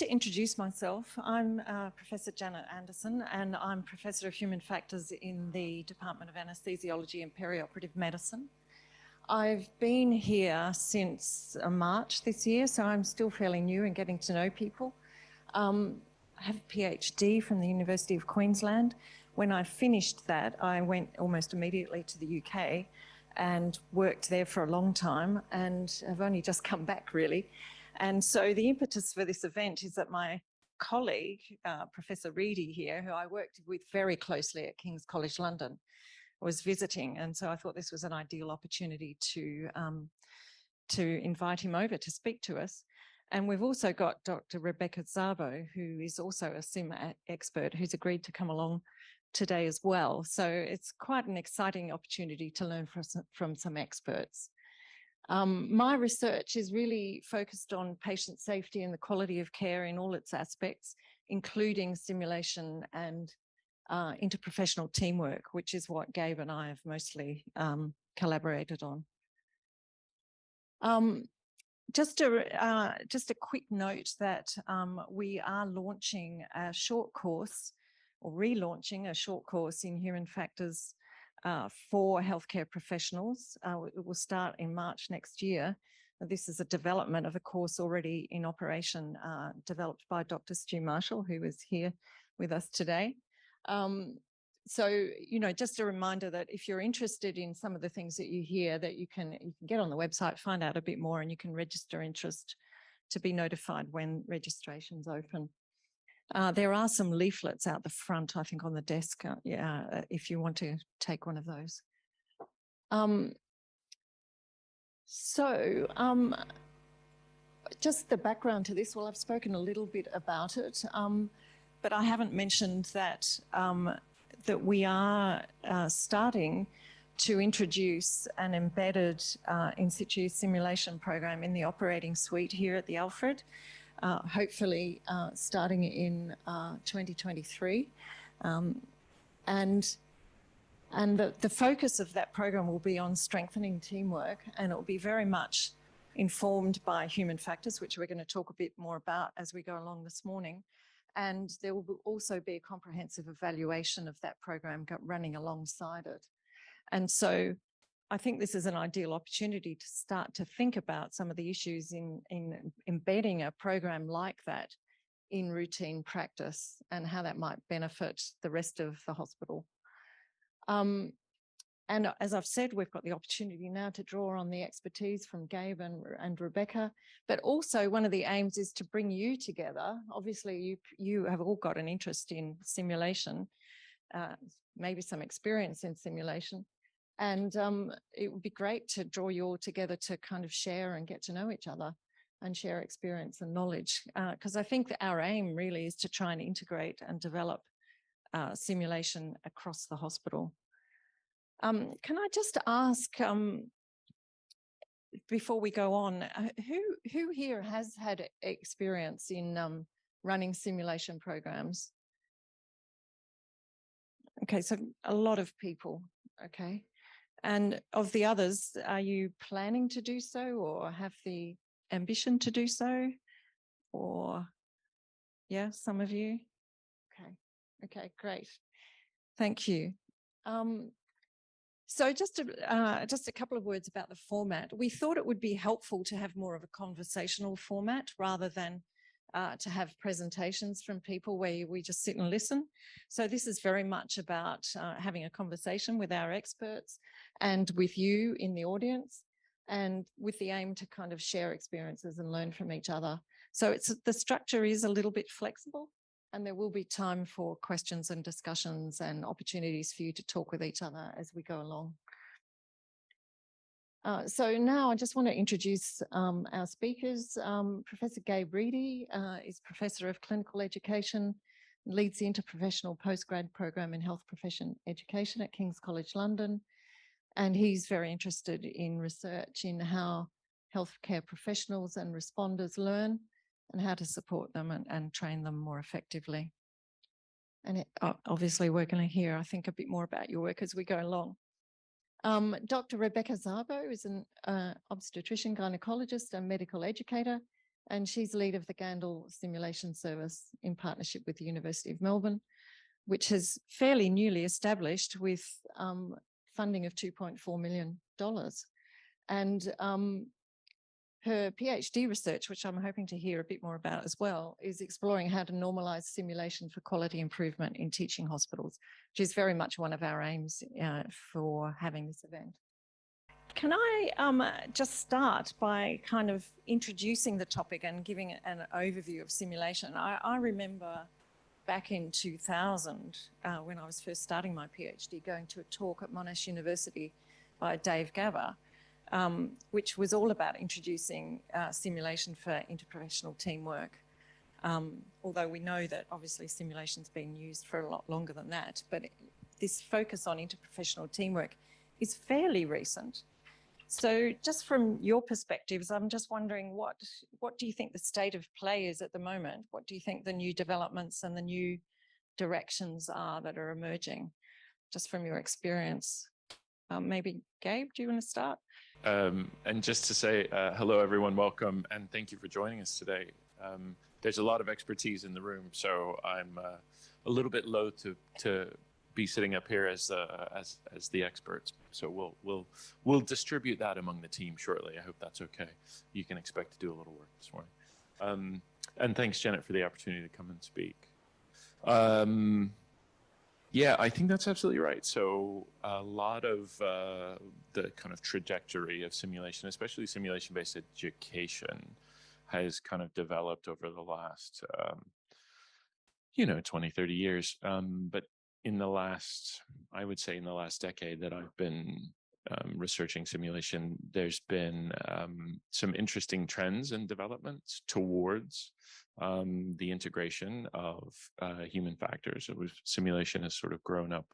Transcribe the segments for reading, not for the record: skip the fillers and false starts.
to introduce myself, I'm Professor Janet Anderson, and I'm Professor of Human Factors in the Department of Anesthesiology and Perioperative Medicine. I've been here since March this year, so I'm still fairly new and getting to know people. I have a PhD from the University of Queensland. When I finished that, I went almost immediately to the UK and worked there for a long time, and I've only just come back really. And so the impetus for this event is that my colleague, Professor Reedy here, who I worked with very closely at King's College London, was visiting. And so I thought this was an ideal opportunity to invite him over to speak to us. And we've also got Dr. Rebecca Szabo, who is also a SIM expert, who's agreed to come along today as well. So it's quite an exciting opportunity to learn from some experts. My research is really focused on patient safety and the quality of care in all its aspects, including simulation and interprofessional teamwork, which is what Gabe and I have mostly collaborated on. Just a quick note that we are launching a short course, or relaunching a short course in human factors for healthcare professionals. It will start in March next year. This is a development of a course already in operation, developed by Dr. Stu Marshall, who is here with us today. So, you know, just a reminder that if you're interested in some of the things that you hear, that you can get on the website, find out a bit more, and you can register interest to be notified when registration's open. There are some leaflets out the front, I think, on the desk, if you want to take one of those. Just the background to this, well, I've spoken a little bit about it, but I haven't mentioned that, that we are starting to introduce an embedded in situ simulation program in the operating suite here at the Alfred. Hopefully starting in 2023. And the focus of that program will be on strengthening teamwork, and it will be very much informed by human factors, which we're going to talk a bit more about as we go along this morning. And there will also be a comprehensive evaluation of that program running alongside it. And so I think this is an ideal opportunity to start to think about some of the issues in embedding a program like that in routine practice and how that might benefit the rest of the hospital. And as I've said, we've got the opportunity now to draw on the expertise from Gabe and Rebecca, but also one of the aims is to bring you together. Obviously, you have all got an interest in simulation, maybe some experience in simulation. And it would be great to draw you all together to kind of share and get to know each other and share experience and knowledge. Because I think that our aim really is to try and integrate and develop simulation across the hospital. Can I just ask, before we go on, who here has had experience in running simulation programs? Okay, so a lot of people, okay. And of the others, are you planning to do so or have the ambition to do so? Or, yeah, some of you? Okay, great. Thank you. So just a couple of words about the format. We thought it would be helpful to have more of a conversational format rather than to have presentations from people where we just sit and listen. So this is very much about having a conversation with our experts and with you in the audience, and with the aim to kind of share experiences and learn from each other. So the structure is a little bit flexible, and there will be time for questions and discussions and opportunities for you to talk with each other as we go along. So now I just want to introduce our speakers. Professor Gabe Reedy is Professor of Clinical Education, leads the Interprofessional Postgrad Program in Health Profession Education at King's College London. And he's very interested in research in how healthcare professionals and responders learn and how to support them and train them more effectively. And obviously we're going to hear, I think, a bit more about your work as we go along. Dr. Rebecca Szabo is an obstetrician, gynecologist and medical educator and she's lead of the Gandel Simulation Service in partnership with the University of Melbourne, which has fairly newly established with funding of $2.4 million. And her PhD research, which I'm hoping to hear a bit more about as well, is exploring how to normalise simulation for quality improvement in teaching hospitals, which is very much one of our aims for having this event. Can I just start by kind of introducing the topic and giving an overview of simulation? I remember back in 2000, when I was first starting my PhD, going to a talk at Monash University by Dave Gabber, which was all about introducing simulation for interprofessional teamwork. Although we know that obviously simulation's been used for a lot longer than that, but this focus on interprofessional teamwork is fairly recent. So just from your perspectives, I'm just wondering what do you think the state of play is at the moment? What do you think the new developments and the new directions are that are emerging, just from your experience? Maybe Gabe, do you want to start? And just to say hello, everyone, welcome, and thank you for joining us today. There's a lot of expertise in the room, so I'm a little bit loath to be sitting up here as the experts. So we'll distribute that among the team shortly. I hope that's okay. You can expect to do a little work this morning. And thanks, Janet, for the opportunity to come and speak. Yeah, I think that's absolutely right. So a lot of the kind of trajectory of simulation, especially simulation-based education, has kind of developed over the last, 20, 30 years. But I would say in the last decade that I've been researching simulation, there's been some interesting trends and developments towards the integration of human factors. Simulation has sort of grown up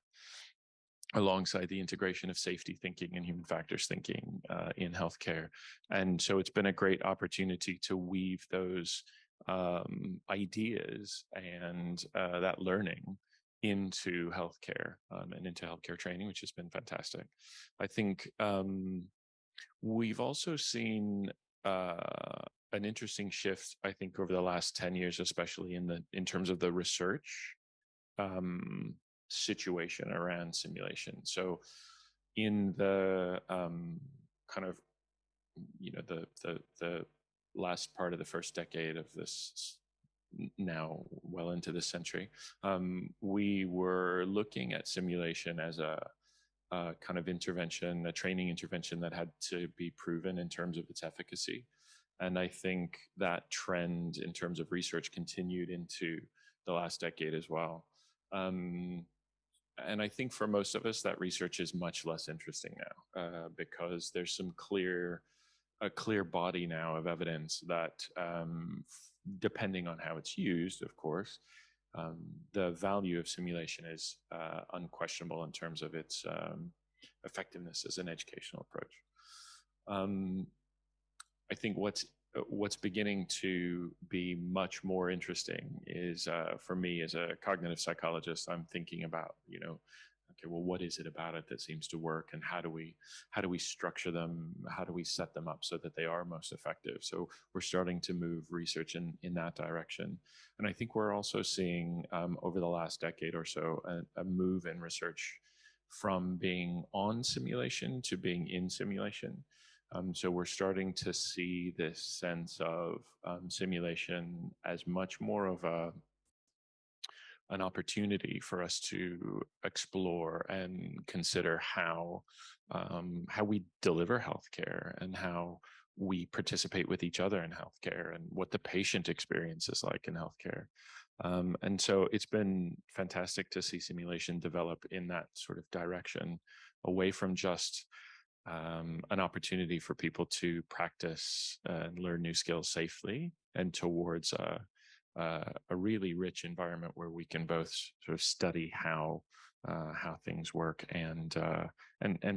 alongside the integration of safety thinking and human factors thinking in healthcare. And so it's been a great opportunity to weave those ideas and that learning into healthcare and into healthcare training, which has been fantastic. I think we've also seen an interesting shift, I think, over the last 10 years, especially in terms of the research situation around simulation. So in the kind of, the last part of the first decade of this, now well into this century, we were looking at simulation as a kind of intervention, a training intervention that had to be proven in terms of its efficacy. And I think that trend in terms of research continued into the last decade as well. And I think for most of us, that research is much less interesting now because there's a clear body now of evidence that depending on how it's used, of course, the value of simulation is unquestionable in terms of its effectiveness as an educational approach. I think what's beginning to be much more interesting is, for me as a cognitive psychologist, I'm thinking about, okay, well, what is it about it that seems to work, and how do we structure them? How do we set them up so that they are most effective? So we're starting to move research in that direction. And I think we're also seeing over the last decade or so a move in research from being on simulation to being in simulation. So we're starting to see this sense of simulation as much more of an opportunity for us to explore and consider how we deliver healthcare and how we participate with each other in healthcare and what the patient experience is like in healthcare. And so it's been fantastic to see simulation develop in that sort of direction, away from just an opportunity for people to practice and learn new skills safely, and towards a really rich environment where we can both sort of study how things work and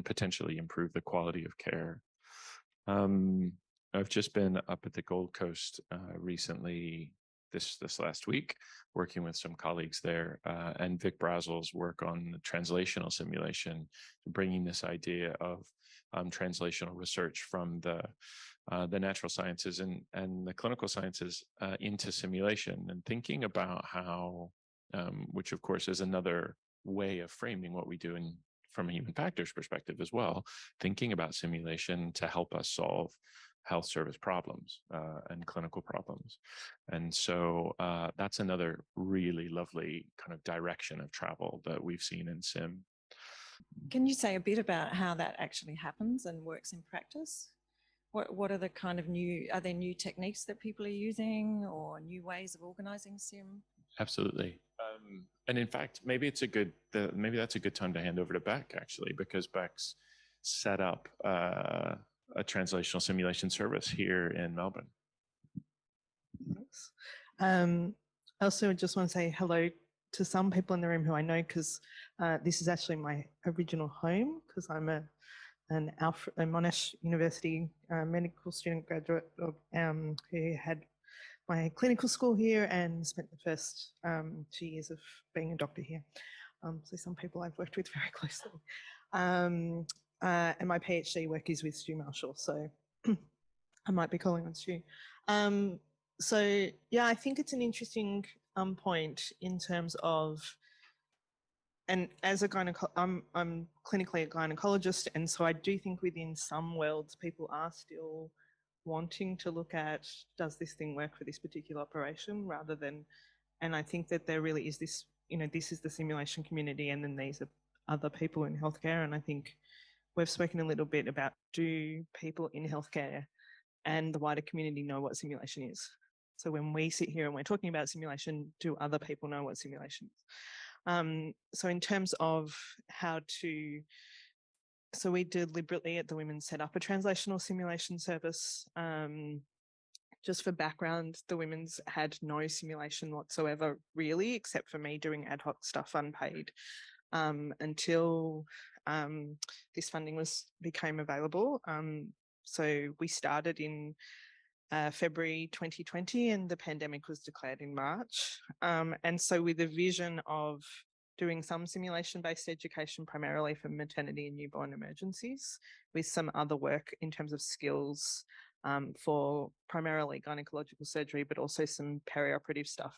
potentially improve the quality of care. I've just been up at the Gold Coast recently, this last week, working with some colleagues there, and Vic Brazel's work on translational simulation, bringing this idea of translational research from the natural sciences and the clinical sciences into simulation, and thinking about how, which of course is another way of framing what we do from a human factors perspective as well, thinking about simulation to help us solve health service problems and clinical problems. And so that's another really lovely kind of direction of travel that we've seen in sim. Can you say a bit about how that actually happens and works in practice? What are the kind of are there new techniques that people are using or new ways of organizing sim? Absolutely. And in fact, maybe that's a good time to hand over to Beck, actually, because Beck's set up a translational simulation service here in Melbourne. Thanks. I also just want to say hello to some people in the room who I know, because this is actually my original home, because I'm a Monash University medical student graduate who had my clinical school here and spent the first 2 years of being a doctor here. So some people I've worked with very closely. And my PhD work is with Stu Marshall, so I might be calling on Stu. So yeah, I think it's an interesting point in terms of, and as a I'm clinically a gynecologist, and so I do think within some worlds people are still wanting to look at, does this thing work for this particular operation, rather than, and I think that there really is this, this is the simulation community, and then these are other people in healthcare, and I think we've spoken a little bit about, do people in healthcare and the wider community know what simulation is? So when we sit here and we're talking about simulation, do other people know what simulation is? So in terms of so we deliberately at the Women set up a translational simulation service. Just for background, the Women's had no simulation whatsoever, really, except for me doing ad hoc stuff unpaid, until this funding became available. So we started in February 2020, and the pandemic was declared in March. And so with a vision of doing some simulation-based education primarily for maternity and newborn emergencies, with some other work in terms of skills for primarily gynecological surgery, but also some perioperative stuff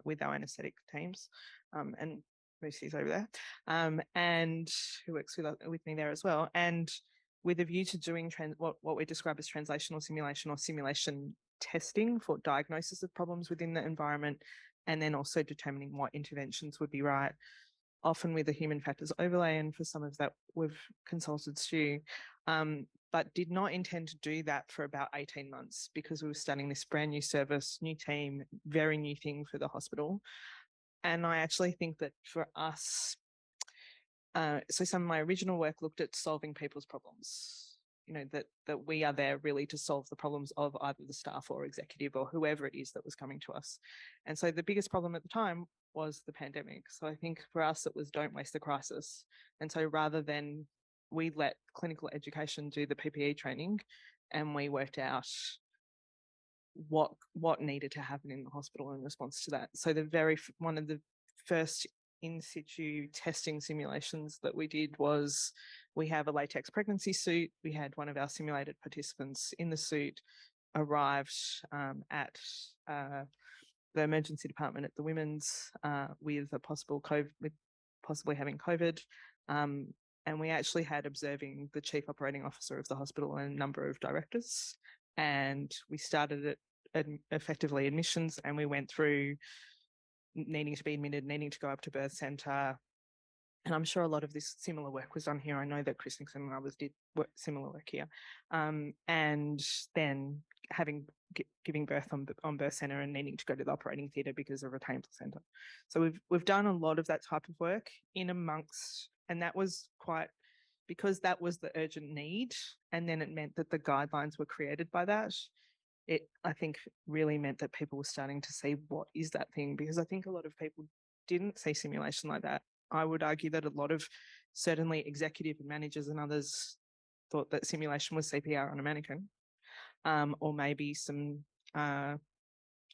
with our anaesthetic teams. And Lucy's over there, and who works with me there as well. And with a view to doing what we describe as translational simulation or simulation testing for diagnosis of problems within the environment, and then also determining what interventions would be right, often with a human factors overlay, and for some of that we've consulted Stu, but did not intend to do that for about 18 months because we were starting this brand new service, new team, very new thing for the hospital. And I actually think that for us, so some of my original work looked at solving people's problems, that we are there really to solve the problems of either the staff or executive or whoever it is that was coming to us. And so the biggest problem at the time was the pandemic. So I think for us, it was don't waste the crisis. And so rather than we let clinical education do the PPE training, and we worked out what needed to happen in the hospital in response to that. So one of the first in situ testing simulations that we did was, we have a latex pregnancy suit. We had one of our simulated participants in the suit arrived at the emergency department at the Women's with possibly having COVID. And we actually had observing the chief operating officer of the hospital and a number of directors. And we started at effectively admissions, and we went through needing to be admitted, needing to go up to birth centre. And I'm sure a lot of this similar work was done here. I know that Chris Nixon and others did similar work here. And then giving birth on birth centre and needing to go to the operating theatre because of retained placenta. So we've done a lot of that type of work in amongst, and that was because that was the urgent need. And then it meant that the guidelines were created by that. It, I think, really meant that people were starting to see what is that thing, because I think a lot of people didn't see simulation like that. I would argue that a lot of certainly executive and managers and others thought that simulation was CPR on a mannequin, or maybe some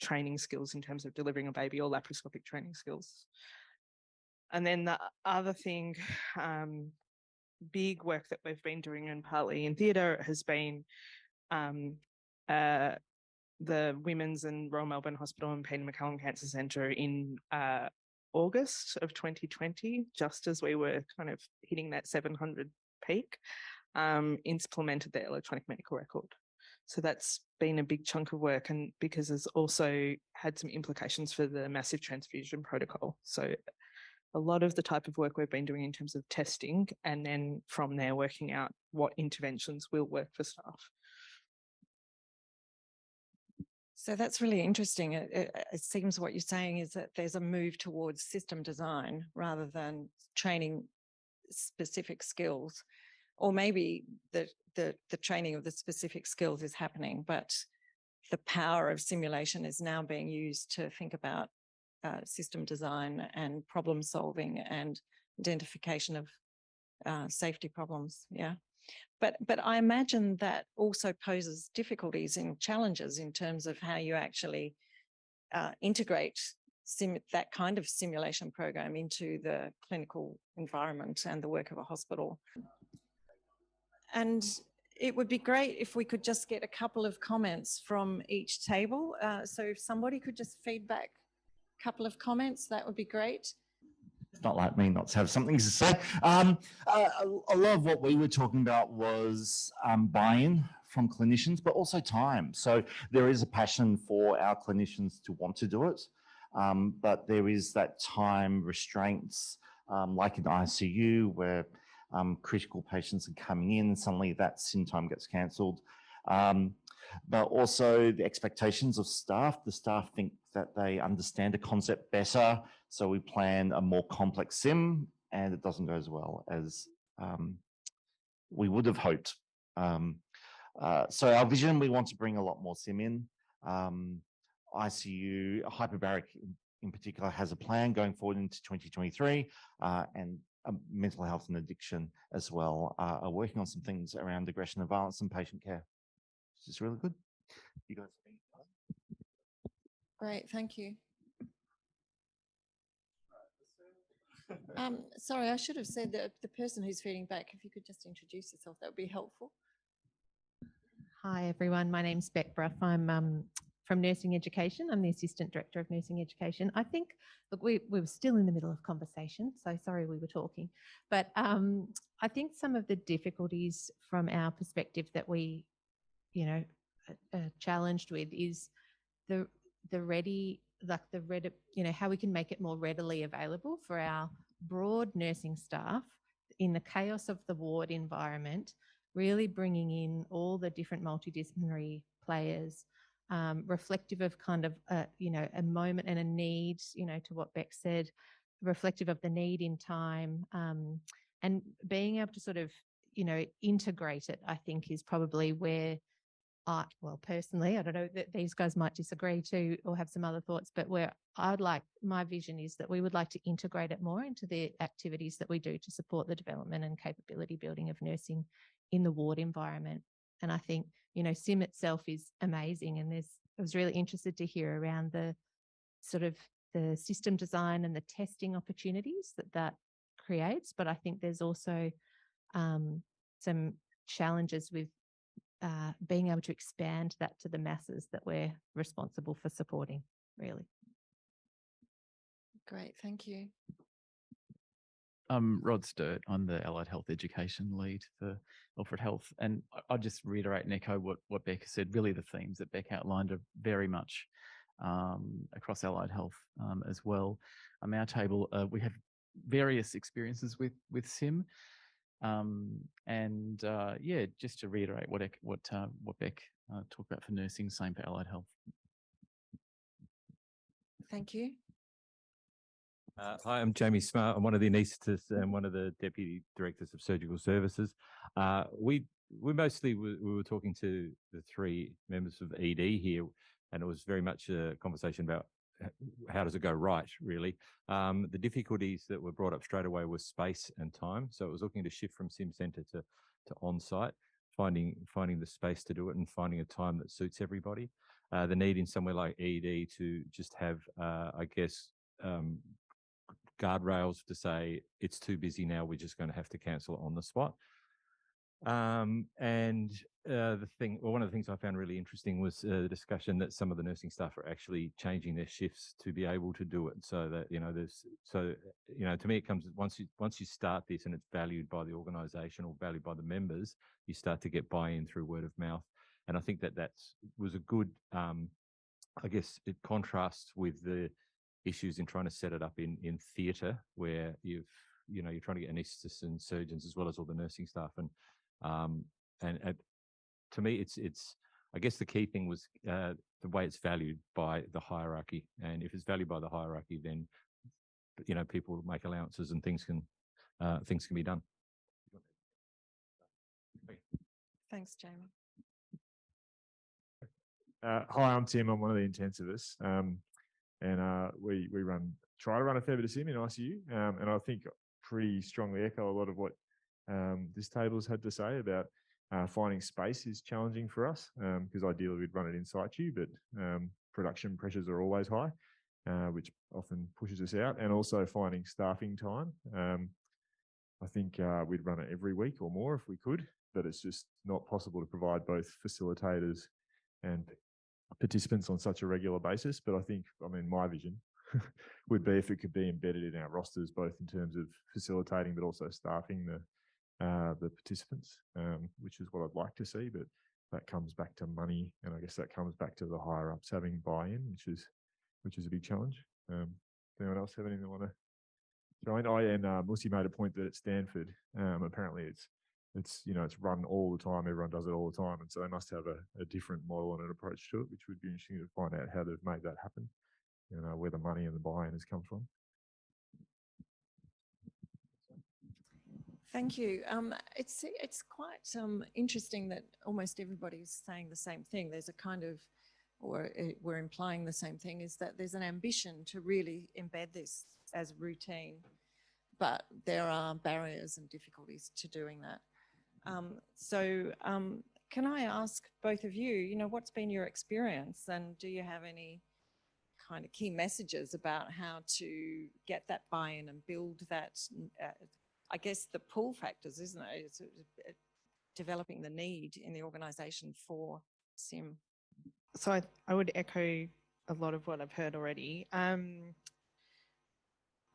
training skills in terms of delivering a baby, or laparoscopic training skills. And then the other thing big work that we've been doing, and partly in theatre, has been the Women's and Royal Melbourne Hospital and Peter MacCallum Cancer Centre in August of 2020, just as we were kind of hitting that 700 peak, implemented the electronic medical record. So that's been a big chunk of work, and because it's also had some implications for the massive transfusion protocol. So a lot of the type of work we've been doing in terms of testing, and then from there working out what interventions will work for staff. So that's really interesting. It seems what you're saying is that there's a move towards system design rather than training specific skills, or maybe the training of the specific skills is happening, but the power of simulation is now being used to think about system design and problem solving and identification of safety problems. Yeah. But I imagine that also poses difficulties and challenges in terms of how you actually integrate that kind of simulation program into the clinical environment and the work of a hospital. And it would be great if we could just get a couple of comments from each table. So if somebody could just feedback a couple of comments, that would be great. It's not like me not to have something to say. A lot of what we were talking about was buy-in from clinicians, but also time. So there is a passion for our clinicians to want to do it, but there is that time restraints, like in the ICU, where critical patients are coming in and suddenly that sim time gets cancelled. But also the expectations of staff. The staff think that they understand a concept better, so we plan a more complex sim and it doesn't go as well as we would have hoped. So our vision, we want to bring a lot more sim in. ICU, hyperbaric in particular, has a plan going forward into 2023, and mental health and addiction as well are working on some things around aggression and violence and patient care. It's really good. You guys. Great, thank you. Sorry, I should have said that the person who's feeding back, if you could just introduce yourself, that would be helpful. Hi everyone, my name's Beck Bruff. I'm from Nursing Education. I'm the Assistant Director of Nursing Education. I think, look, we were still in the middle of conversation, so sorry we were talking. But I think some of the difficulties from our perspective that we, challenged with is how we can make it more readily available for our broad nursing staff in the chaos of the ward environment, really bringing in all the different multidisciplinary players, reflective of kind of a moment and a need, to what Beck said, reflective of the need in time, and being able to sort of, integrate it, I think, is probably where personally, I don't know, that these guys might disagree too or have some other thoughts, but where my vision is that we would like to integrate it more into the activities that we do to support the development and capability building of nursing in the ward environment. And I think, SIM itself is amazing. And I was really interested to hear around the sort of the system design and the testing opportunities that creates. But I think there's also some challenges with being able to expand that to the masses that we're responsible for supporting, really. Great, thank you. Rod Sturt. I'm the Allied Health Education Lead for Alfred Health. And I'll just reiterate and echo what Becca said. Really, the themes that Becca outlined are very much across Allied Health as well. Our table, we have various experiences with SIM. Just to reiterate what Beck talked about for nursing, same for Allied Health. Thank you. Hi, I'm Jamie Smart. I'm one of the anaesthetists and one of the Deputy Directors of Surgical Services. We were talking to the three members of ED here, and it was very much a conversation about how does it go right, really. The difficulties that were brought up straight away was space and time. So it was looking to shift from sim centre to on-site, finding the space to do it and finding a time that suits everybody. The need in somewhere like ED to just have, guardrails to say it's too busy now, we're just going to have to cancel it on the spot. One of the things I found really interesting was the discussion that some of the nursing staff are actually changing their shifts to be able to do it. So that, to me, it comes once you start this and it's valued by the organisation or valued by the members, you start to get buy-in through word of mouth. And I think that was a good, I guess it contrasts with the issues in trying to set it up in theatre, where you're trying to get anaesthetists and surgeons as well as all the nursing staff. And to me, it's I guess the key thing was the way it's valued by the hierarchy. And if it's valued by the hierarchy, then people make allowances and things can be done. Thanks, Jamie. Hi, I'm Tim. I'm one of the intensivists, and we try to run a fair bit of sim in ICU, and I think pretty strongly echo a lot of what this table's had to say about finding space is challenging for us, because ideally we'd run it in situ, but production pressures are always high, which often pushes us out, and also finding staffing time. I think we'd run it every week or more if we could, but it's just not possible to provide both facilitators and participants on such a regular basis. But my vision would be if it could be embedded in our rosters, both in terms of facilitating but also staffing the participants, which is what I'd like to see. But that comes back to money, and I guess that comes back to the higher ups having buy-in, which is a big challenge. Does anyone else have anything they want to join? Musi made a point that at Stanford, apparently it's run all the time. Everyone does it all the time, and so they must have a different model and an approach to it, which would be interesting to find out how they've made that happen. Where the money and the buy-in has come from. Thank you. It's quite interesting that almost everybody's saying the same thing. There's a kind of, we're implying the same thing, is that there's an ambition to really embed this as routine, but there are barriers and difficulties to doing that. Can I ask both of you, what's been your experience, and do you have any kind of key messages about how to get that buy-in and build that, I guess the pull factors, isn't it? It's developing the need in the organisation for SIM. So I would echo a lot of what I've heard already.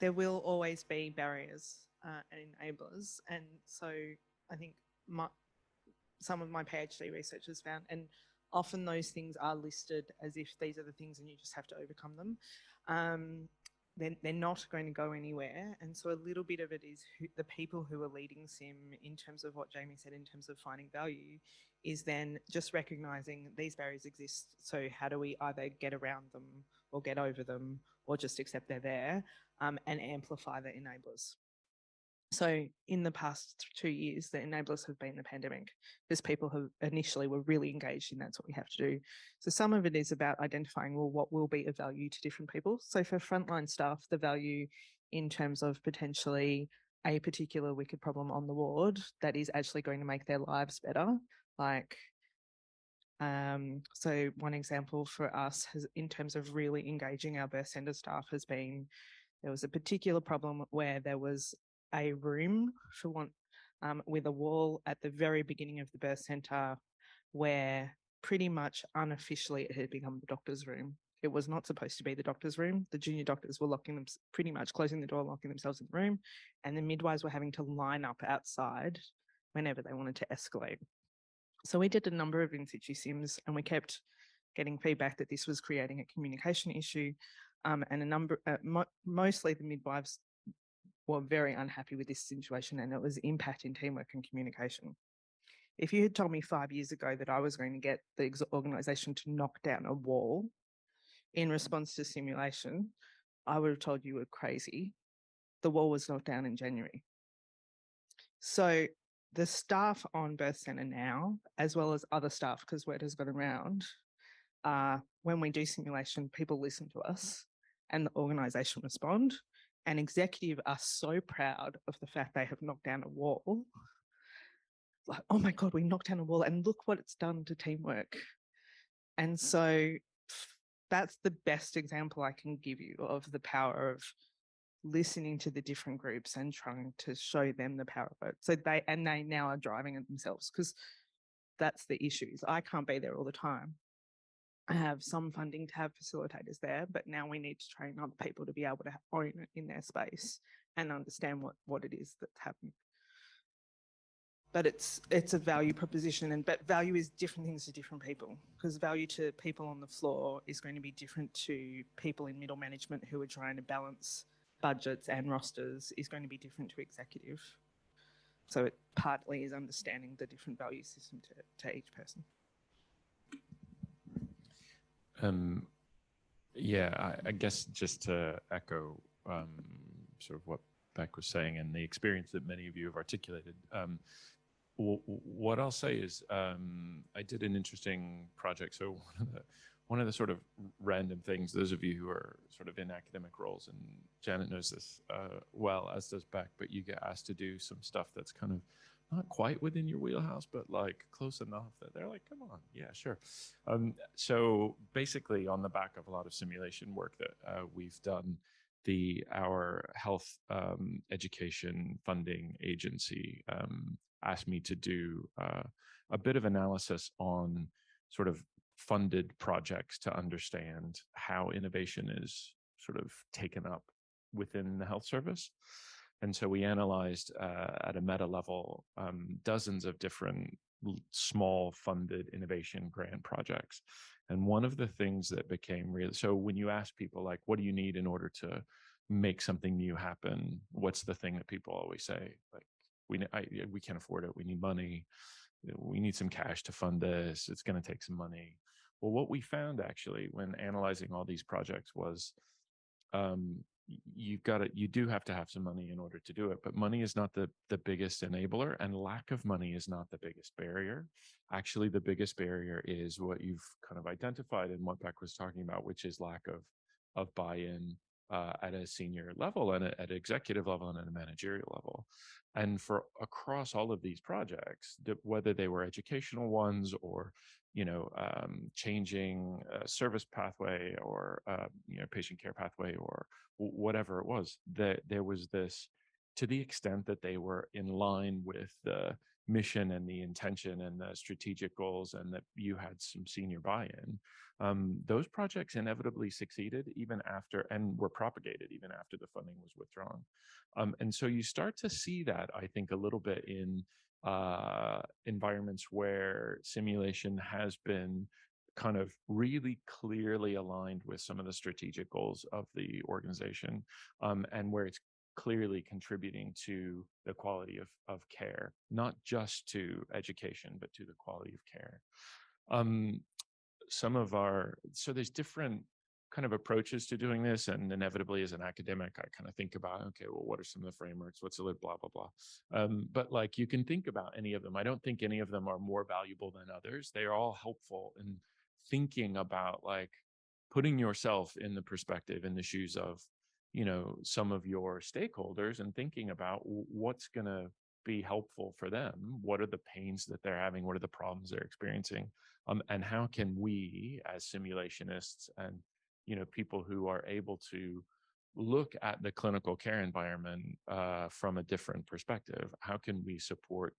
There will always be barriers and enablers. And so I think some of my PhD research has found, and often those things are listed as if these are the things and you just have to overcome them. They're not going to go anywhere. And so a little bit of it is the people who are leading SIM, in terms of what Jamie said, in terms of finding value, is then just recognising these barriers exist. So how do we either get around them or get over them, or just accept they're there, and amplify the enablers? So in the past 2 years, the enablers have been the pandemic, because people who initially were really engaged in that's what we have to do. So some of it is about identifying, well, what will be of value to different people. So for frontline staff, the value in terms of potentially a particular wicked problem on the ward that is actually going to make their lives better. So one example for us in terms of really engaging our birth centre staff has been, there was a particular problem where there was a room with a wall at the very beginning of the birth centre where pretty much unofficially it had become the doctor's room. It was not supposed to be the doctor's room. The junior doctors were pretty much closing the door, locking themselves in the room, and the midwives were having to line up outside whenever they wanted to escalate. So we did a number of in-situ sims, and we kept getting feedback that this was creating a communication issue, and mostly the midwives were very unhappy with this situation, and it was impacting teamwork and communication. If you had told me 5 years ago that I was going to get the organisation to knock down a wall in response to simulation, I would have told you were crazy. The wall was knocked down in January. So the staff on Birth Centre now, as well as other staff, because word has gone around, when we do simulation, people listen to us and the organisation respond. And executive are so proud of the fact they have knocked down a wall. Like, oh my God, we knocked down a wall and look what it's done to teamwork. And so that's the best example I can give you of the power of listening to the different groups and trying to show them the power of it. So they now are driving it themselves, because that's the issues. I can't be there all the time. I have some funding to have facilitators there, but now we need to train other people to be able to own it in their space and understand what it is that's happening. But it's a value proposition, but value is different things to different people, because value to people on the floor is going to be different to people in middle management who are trying to balance budgets and rosters, is going to be different to executive. So it partly is understanding the different value system to each person. Yeah, I guess just to echo sort of what Beck was saying and the experience that many of you have articulated, what I'll say is I did an interesting project. So one of the sort of random things, those of you who are sort of in academic roles, and Janet knows this well, as does Beck, but you get asked to do some stuff that's kind of not quite within your wheelhouse, but like close enough that they're like, come on, yeah, sure. So basically on the back of a lot of simulation work that we've done, our health education funding agency asked me to do a bit of analysis on sort of funded projects to understand how innovation is sort of taken up within the health service. And so we analyzed at a meta level dozens of different small funded innovation grant projects. And one of the things that became real, so when you ask people like, what do you need in order to make something new happen? What's the thing that people always say? Like, we can't afford it. We need money. We need some cash to fund this. It's going to take some money. Well, what we found actually when analyzing all these projects was you do have to have some money in order to do it, but money is not the biggest enabler, and lack of money is not the biggest barrier. Actually, the biggest barrier is what you've kind of identified and what Beck was talking about, which is lack of buy-in at a senior level and at executive level and at a managerial level. And for across all of these projects, whether they were educational ones or changing a service pathway or patient care pathway or whatever it was, that there was this, to the extent that they were in line with the mission and the intention and the strategic goals, and that you had some senior buy-in, those projects inevitably succeeded even after, and were propagated even after the funding was withdrawn. And so you start to see that, I think, a little bit in environments where simulation has been kind of really clearly aligned with some of the strategic goals of the organization, and where it's clearly contributing to the quality of care, not just to education, but to the quality of care. So there's different kind of approaches to doing this, and inevitably as an academic I kind of think about, okay, well, what are some of the frameworks, what's the blah blah blah, but like you can think about any of them. I don't think any of them are more valuable than others. They are all helpful in thinking about like putting yourself in the perspective, in the shoes of some of your stakeholders, and thinking about what's going to be helpful for them. What are the pains that they're having? What are the problems they're experiencing? And how can we as simulationists and people who are able to look at the clinical care environment from a different perspective, how can we support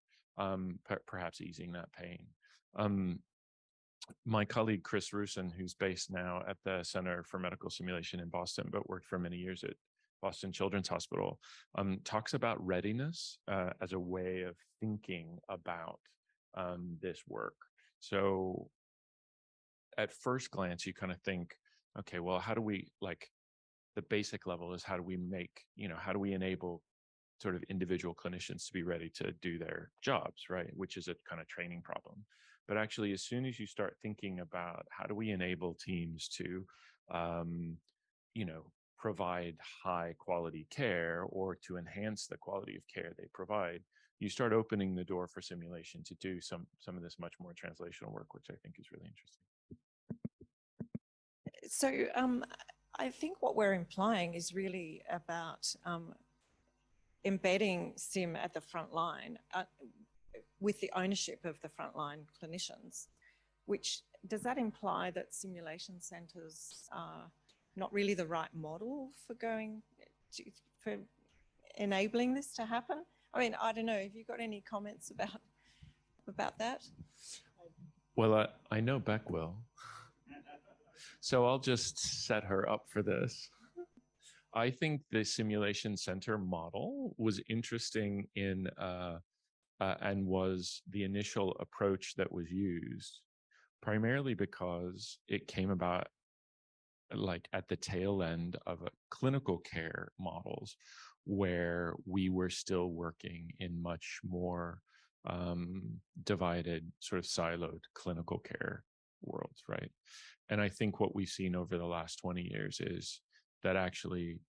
perhaps easing that pain? My colleague Chris Rusin, who's based now at the Center for Medical Simulation in Boston, but worked for many years at Boston Children's Hospital, talks about readiness as a way of thinking about this work. So at first glance, you kind of think, okay, well, how do we, like, the basic level is how do we make, how do we enable sort of individual clinicians to be ready to do their jobs, right? Which is a kind of training problem. But actually, as soon as you start thinking about how do we enable teams to, provide high quality care or to enhance the quality of care they provide, you start opening the door for simulation to do some of this much more translational work, which I think is really interesting. So I think what we're implying is really about embedding sim at the front line with the ownership of the frontline clinicians, which does that imply that simulation centres are not really the right model for going for enabling this to happen? I mean, I don't know. Have you got any comments about that? Well, I know Beck will. So I'll just set her up for this. I think the simulation center model was interesting and was the initial approach that was used, primarily because it came about like at the tail end of clinical care models where we were still working in much more divided, sort of siloed clinical care worlds, right? And I think what we've seen over the last 20 years is that actually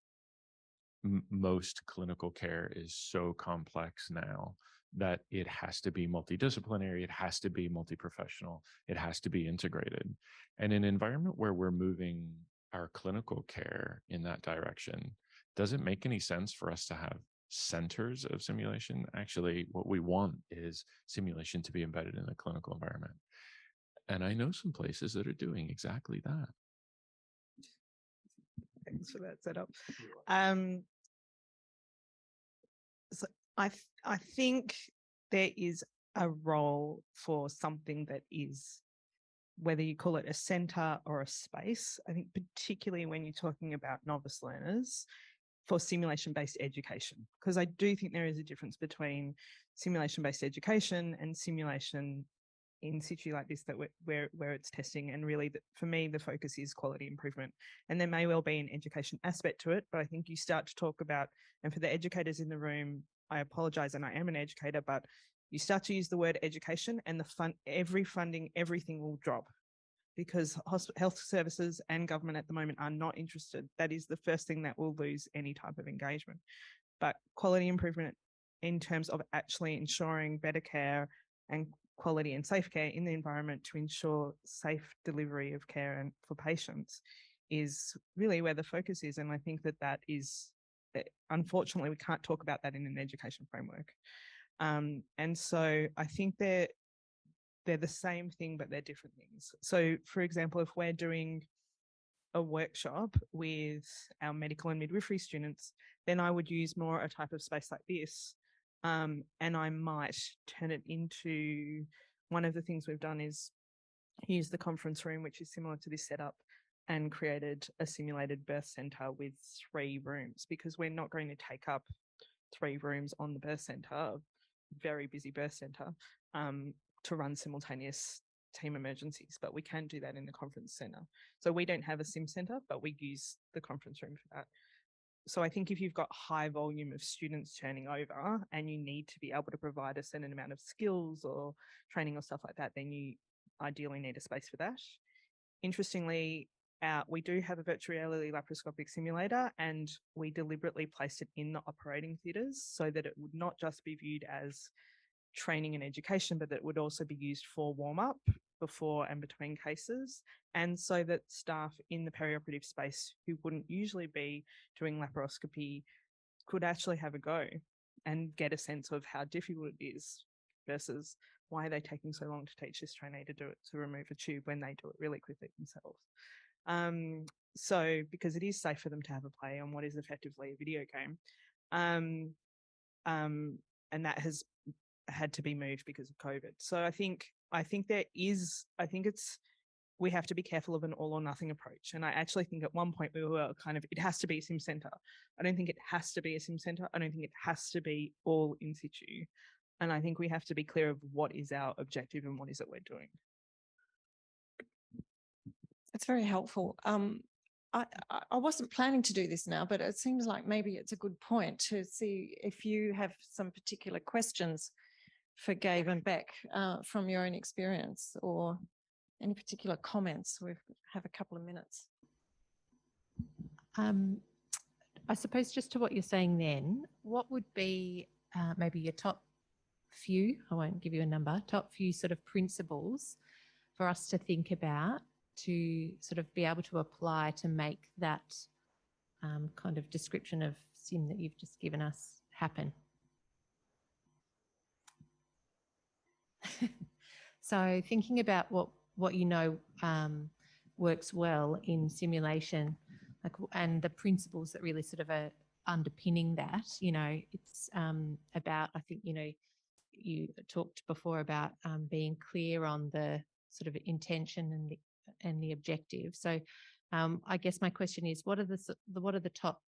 most clinical care is so complex now that it has to be multidisciplinary, it has to be multi-professional, it has to be integrated. And in an environment where we're moving our clinical care in that direction, doesn't make any sense for us to have centers of simulation. Actually, what we want is simulation to be embedded in the clinical environment. And I know some places that are doing exactly that. Thanks for that setup. So I think there is a role for something that is, whether you call it a center or a space, I think particularly when you're talking about novice learners, for simulation-based education, because I do think there is a difference between simulation-based education and simulation in situ like this, that where it's testing, and really for me the focus is quality improvement. And there may well be an education aspect to it, but I think you start to talk about, and for the educators in the room, I apologize, and I am an educator, but you start to use the word education and everything will drop, because health services and government at the moment are not interested. That is the first thing that will lose any type of engagement. But quality improvement in terms of actually ensuring better care and quality and safe care in the environment to ensure safe delivery of care and for patients is really where the focus is. And I think that unfortunately we can't talk about that in an education framework. And so I think they're the same thing, but they're different things. So for example, if we're doing a workshop with our medical and midwifery students, then I would use more a type of space like this. And I might turn it into, one of the things we've done is use the conference room, which is similar to this setup, and created a simulated birth center with 3 rooms, because we're not going to take up 3 rooms on the birth center, very busy birth center, to run simultaneous team emergencies, but we can do that in the conference center. So we don't have a sim center, but we use the conference room for that. So I think if you've got high volume of students turning over and you need to be able to provide a certain amount of skills or training or stuff like that, then you ideally need a space for that. Interestingly, we do have a virtual reality laparoscopic simulator, and we deliberately placed it in the operating theatres so that it would not just be viewed as training and education, but that it would also be used for warm-up before and between cases, and so that staff in the perioperative space who wouldn't usually be doing laparoscopy could actually have a go and get a sense of how difficult it is versus why are they taking so long to teach this trainee to do it, to remove a tube, when they do it really quickly themselves. So because it is safe for them to have a play on what is effectively a video game. And that has had to be moved because of COVID. So I think we have to be careful of an all or nothing approach. And I actually think at one point we were kind of, it has to be a sim center. I don't think it has to be a sim center. I don't think it has to be all in situ. And I think we have to be clear of what is our objective and what is it we're doing. It's very helpful. I wasn't planning to do this now, but it seems like maybe it's a good point to see if you have some particular questions for Gabe and Beck from your own experience, or any particular comments. We have a couple of minutes. I suppose just to what you're saying then, what would be maybe your top few, I won't give you a number, top few sort of principles for us to think about to sort of be able to apply to make that kind of description of sim that you've just given us happen? So thinking about what you know works well in simulation, and the principles that really sort of underpinning that, it's about, I think, you talked before about being clear on the sort of intention and the objective. So I guess my question is, what are the top,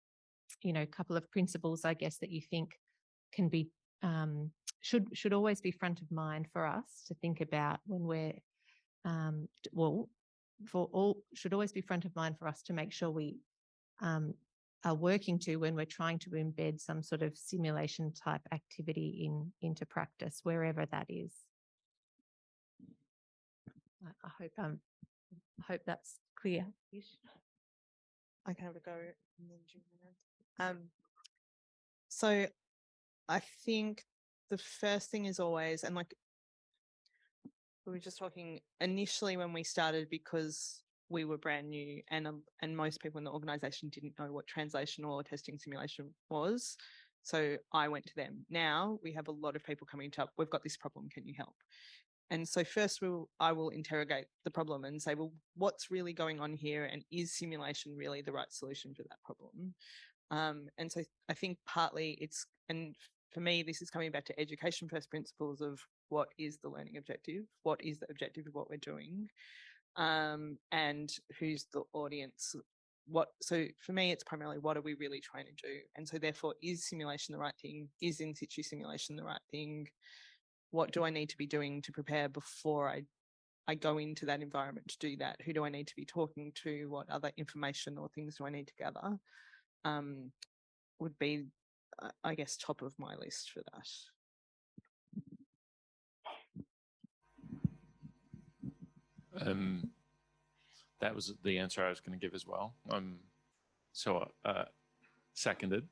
couple of principles, I guess, that you think can be should always be front of mind for us to think about when we're should always be front of mind for us to make sure we are working to when we're trying to embed some sort of simulation type activity into practice, wherever that is. I hope that's clear. I can have a go. So I think the first thing is always, and like we were just talking initially when we started, because we were brand new and most people in the organization didn't know what translational or testing simulation was. So I went to them. Now we have a lot of people coming up, we've got this problem, can you help? And so first I will interrogate the problem and say, well, what's really going on here? And is simulation really the right solution for that problem? And so I think partly and for me, this is coming back to education first principles of what is the learning objective? What is the objective of what we're doing? And who's the audience? So for me, it's primarily what are we really trying to do? And so therefore, is simulation the right thing? Is in situ simulation the right thing? What do I need to be doing to prepare before I go into that environment to do that? Who do I need to be talking to? What other information or things do I need to gather? Would be, I guess, top of my list for that. That was the answer I was going to give as well. Seconded.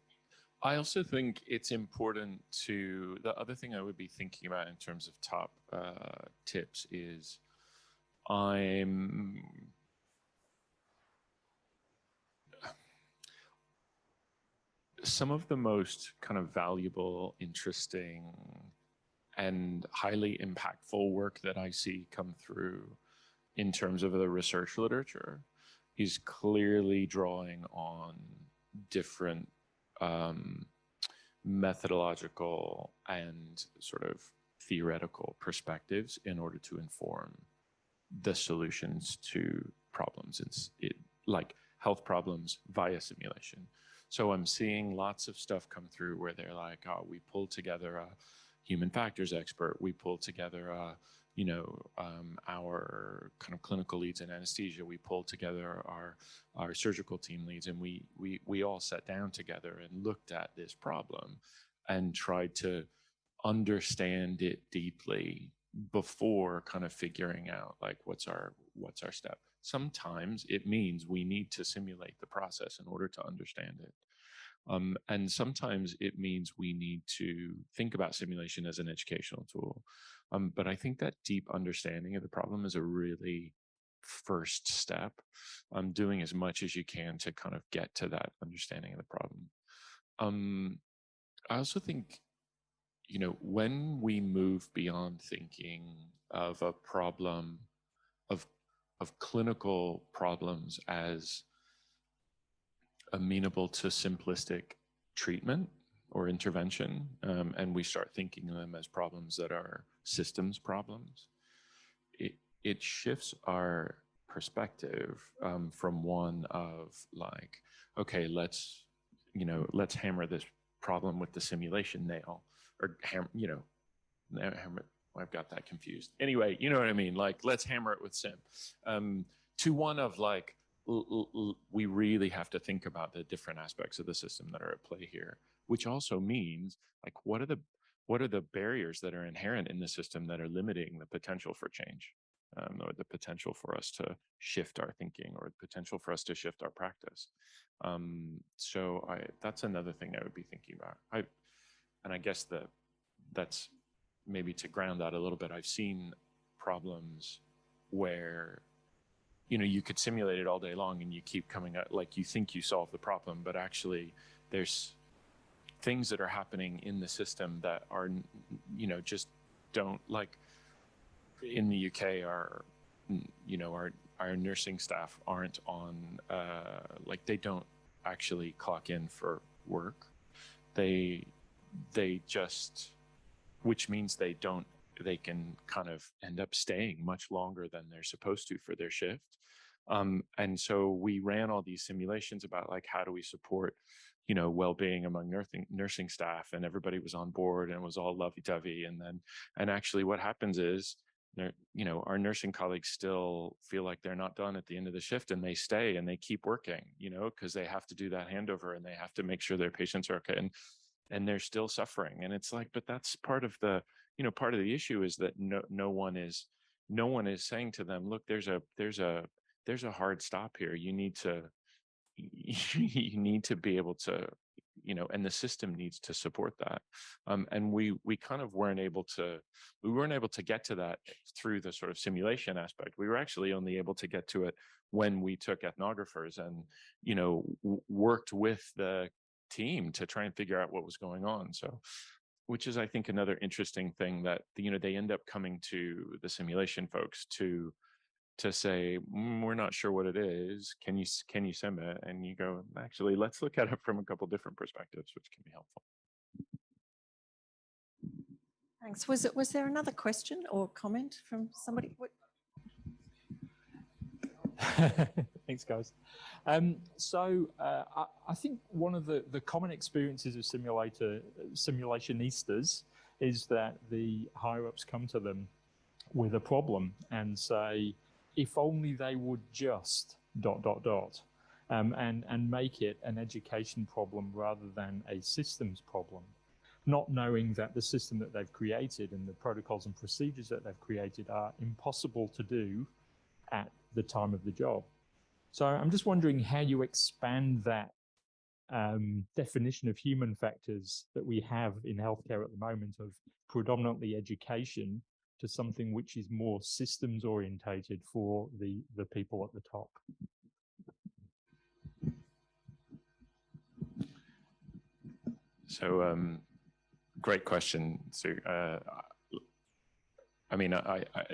I also think it's important the other thing I would be thinking about in terms of top tips is some of the most kind of valuable, interesting, and highly impactful work that I see come through in terms of the research literature is clearly drawing on different methodological and sort of theoretical perspectives in order to inform the solutions to problems. It's like health problems via simulation. So I'm seeing lots of stuff come through where they're like, oh, we pulled together a human factors expert, we pulled together our kind of clinical leads in anesthesia, we pulled together our surgical team leads, and we all sat down together and looked at this problem and tried to understand it deeply before kind of figuring out like what's our step. Sometimes it means we need to simulate the process in order to understand it. And sometimes it means we need to think about simulation as an educational tool. But I think that deep understanding of the problem is a really first step. Doing as much as you can to kind of get to that understanding of the problem. I also think, when we move beyond thinking of a problem, of clinical problems as amenable to simplistic treatment or intervention, and we start thinking of them as problems that are systems problems, it shifts our perspective from one of like, okay, let's hammer this problem with the simulation nail, or hammer. I've got that confused. Anyway, you know what I mean? Like, let's hammer it with sim. To one of like, we really have to think about the different aspects of the system that are at play here, which also means like, what are the barriers that are inherent in the system that are limiting the potential for change, or the potential for us to shift our thinking, or the potential for us to shift our practice. So that's another thing I would be thinking about. And I guess that's maybe to ground that a little bit. I've seen problems where you could simulate it all day long and you keep coming up, like you think you solve the problem, but actually there's things that are happening in the system that are, just don't, like in the UK, our nursing staff aren't on, like they don't actually clock in for work. They just, which means they can kind of end up staying much longer than they're supposed to for their shift. And so we ran all these simulations about like, how do we support, well-being among nursing staff, and everybody was on board and it was all lovey-dovey. And actually what happens is, our nursing colleagues still feel like they're not done at the end of the shift, and they stay and they keep working, because they have to do that handover and they have to make sure their patients are okay. And they're still suffering. And it's like, but that's part of the issue, is that no one is saying to them, look, there's a hard stop here. You need to be able to, and the system needs to support that. And we kind of weren't able to get to that through the sort of simulation aspect. We were actually only able to get to it when we took ethnographers and, worked with the team to try and figure out what was going on. So, which is, I think, another interesting thing, that, they end up coming to the simulation folks to say, we're not sure what it is. Can you send it? And you go, actually, let's look at it from a couple different perspectives, which can be helpful. Thanks. Was there another question or comment from somebody? Thanks, guys. I think one of the common experiences of simulationistas is that the higher-ups come to them with a problem and say, if only they would just ... and make it an education problem rather than a systems problem, not knowing that the system that they've created and the protocols and procedures that they've created are impossible to do at the time of the job. So I'm just wondering how you expand that definition of human factors that we have in healthcare at the moment, of predominantly education, to something which is more systems orientated for the people at the top. So great question. So I mean,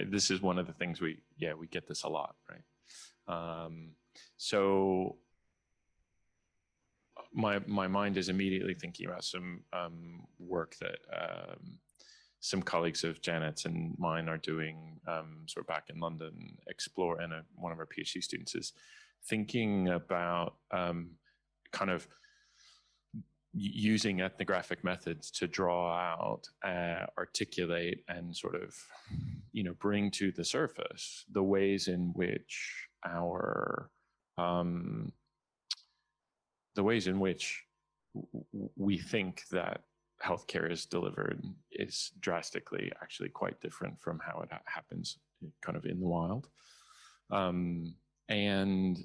this is one of the things we get this a lot, right? So my mind is immediately thinking about some work that some colleagues of Janet's and mine are doing sort of back in London, Explore, and one of our PhD students is thinking about kind of using ethnographic methods to draw out, articulate, and sort of, bring to the surface the ways in which we think that healthcare is delivered is drastically actually quite different from how it happens kind of in the wild. And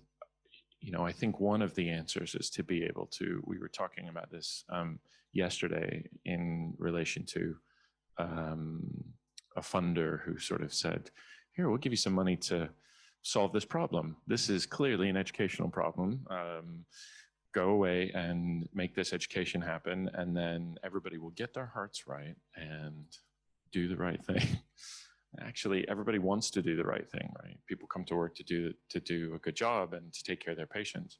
I think one of the answers is to be able to, we were talking about this yesterday in relation to a funder who sort of said, here, we'll give you some money to solve this problem. This is clearly an educational problem. Go away and make this education happen, and then everybody will get their hearts right and do the right thing. Actually, everybody wants to do the right thing, right? People come to work to do a good job and to take care of their patients,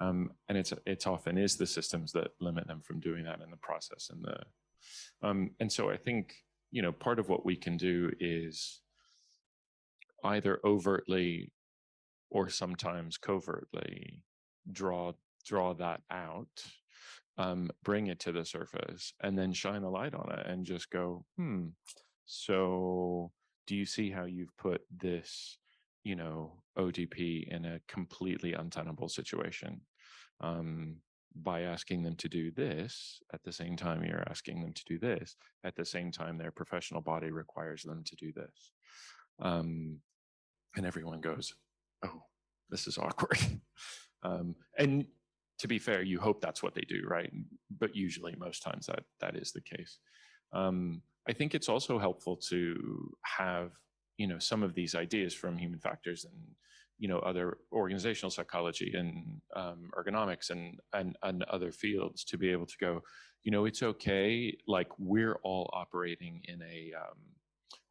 and it's often is the systems that limit them from doing that in the process. And so I think part of what we can do is either overtly or sometimes covertly draw that out, bring it to the surface, and then shine a light on it and just go, so do you see how you've put this, ODP in a completely untenable situation? By asking them to do this, at the same time you're asking them to do this, at the same time their professional body requires them to do this. And everyone goes, oh, this is awkward. And to be fair, you hope that's what they do, right? But usually, most times that is the case. I think it's also helpful to have, some of these ideas from human factors and, other organizational psychology and ergonomics and other fields to be able to go, it's okay. Like, we're all operating in a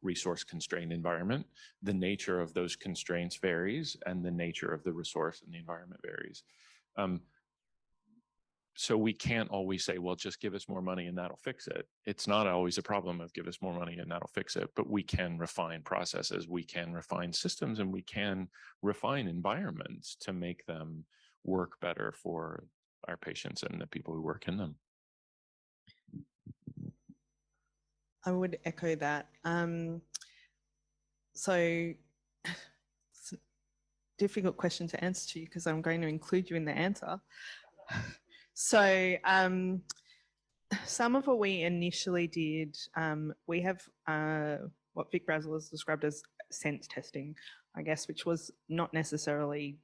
resource constrained environment. The nature of those constraints varies, and the nature of the resource and the environment varies. so we can't always say, well, just give us more money and that'll fix it. It's not always a problem of give us more money and that'll fix it, but we can refine processes, we can refine systems, and we can refine environments to make them work better for our patients and the people who work in them. I would echo that. So it's a difficult question to answer to you because I'm going to include you in the answer. So some of what we initially did, we have what Vic Brazel has described as sense testing, I guess, which was not necessarily,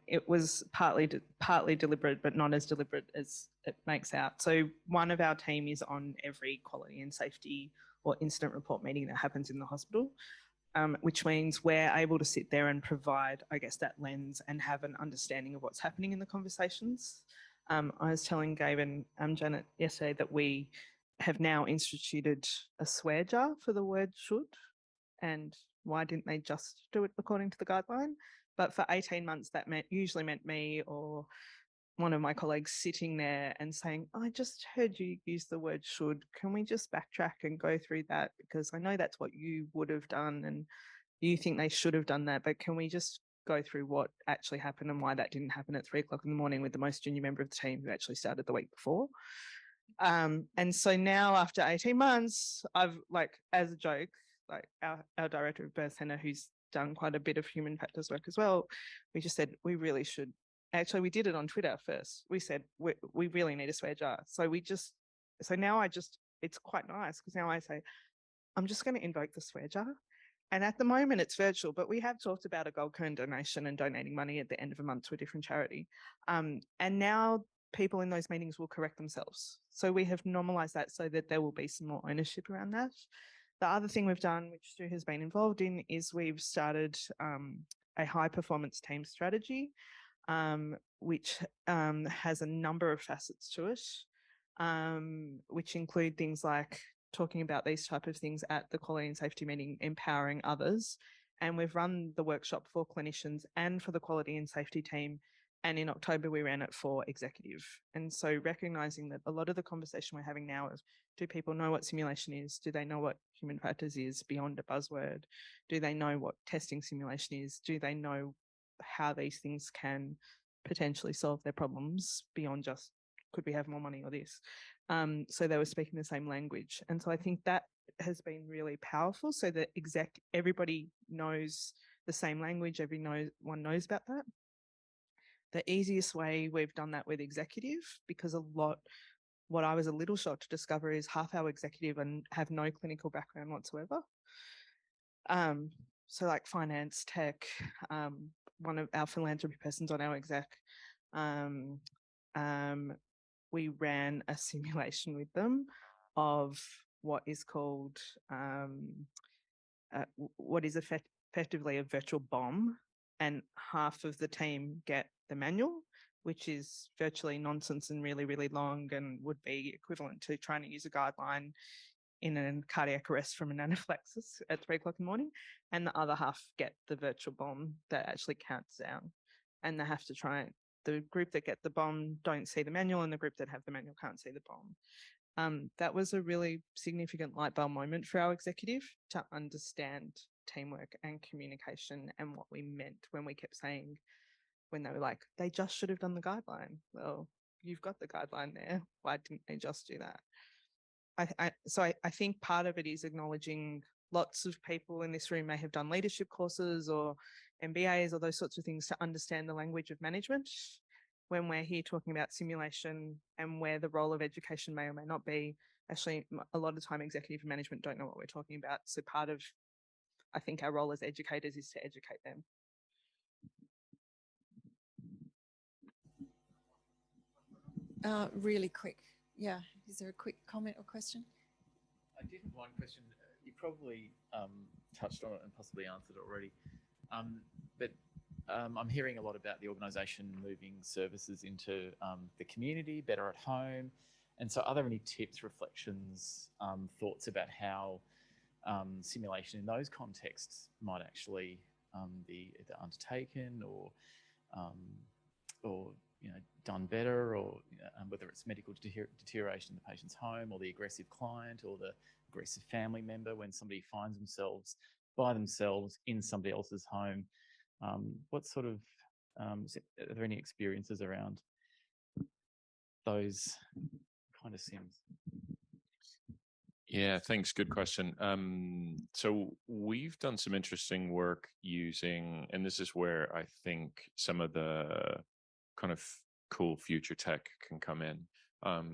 it was partly deliberate, but not as deliberate as it makes out. So one of our team is on every quality and safety or incident report meeting that happens in the hospital, which means we're able to sit there and provide, I guess, that lens and have an understanding of what's happening in the conversations. I was telling Gabe and Janet yesterday that we have now instituted a swear jar for the word should, and why didn't they just do it according to the guideline? But for 18 months, that usually meant me or one of my colleagues sitting there and saying, I just heard you use the word should. Can we just backtrack and go through that? Because I know that's what you would have done and you think they should have done that, but can we just go through what actually happened and why that didn't happen at 3 o'clock in the morning with the most junior member of the team who actually started the week before? And so now after 18 months, I've, like, as a joke, like our director of birth centre, who's done quite a bit of human factors work as well, we just said we really should. Actually, we did it on Twitter first. We said we really need a swear jar. So now it's quite nice because now I say, I'm just going to invoke the swear jar. And at the moment it's virtual, but we have talked about a gold coin donation and donating money at the end of a month to a different charity. And now people in those meetings will correct themselves. So we have normalized that so that there will be some more ownership around that. The other thing we've done, which Stu has been involved in, is we've started a high performance team strategy, which has a number of facets to it, which include things like talking about these type of things at the quality and safety meeting, empowering others. And we've run the workshop for clinicians and for the quality and safety team. And in October, we ran it for executive. And so recognizing that a lot of the conversation we're having now is, do people know what simulation is? Do they know what human factors is beyond a buzzword? Do they know what testing simulation is? Do they know how these things can potentially solve their problems beyond just, could we have more money or this? So they were speaking the same language. And so I think that has been really powerful, so that everybody knows the same language, everyone knows about that. The easiest way we've done that with executive, because what I was a little shocked to discover is half our executive and have no clinical background whatsoever. So like finance, tech, one of our philanthropy persons on our exec, we ran a simulation with them of what is called, what is effectively a virtual bomb, and half of the team get the manual, which is virtually nonsense and really, really long and would be equivalent to trying to use a guideline in a cardiac arrest from an anaphylaxis at 3 o'clock in the morning, and the other half get the virtual bomb that actually counts down, and they have to try it. The group that get the bomb don't see the manual, and the group that have the manual can't see the bomb. That was a really significant light bulb moment for our executive to understand teamwork and communication and what we meant when we kept saying, when they were like, they just should have done the guideline. Well, you've got the guideline there. Why didn't they just do that? So I think part of it is acknowledging lots of people in this room may have done leadership courses or MBAs or those sorts of things to understand the language of management when we're here talking about simulation and where the role of education may or may not be. Actually, a lot of time executive management don't know what we're talking about. So part of, I think, our role as educators is to educate them. Really quick. Yeah. Is there a quick comment or question? I did have one question. You probably touched on it and possibly answered it already. But I'm hearing a lot about the organisation moving services into the community, better at home. And so are there any tips, reflections, thoughts about how simulation in those contexts might actually be either undertaken or done better, or whether it's medical deterioration in the patient's home, or the aggressive client, or the aggressive family member when somebody finds themselves by themselves in somebody else's home. What sort of, are there any experiences around those kind of sims? Yeah, thanks. Good question. So we've done some interesting work using, and this is where I think some of the kind of cool future tech can come in.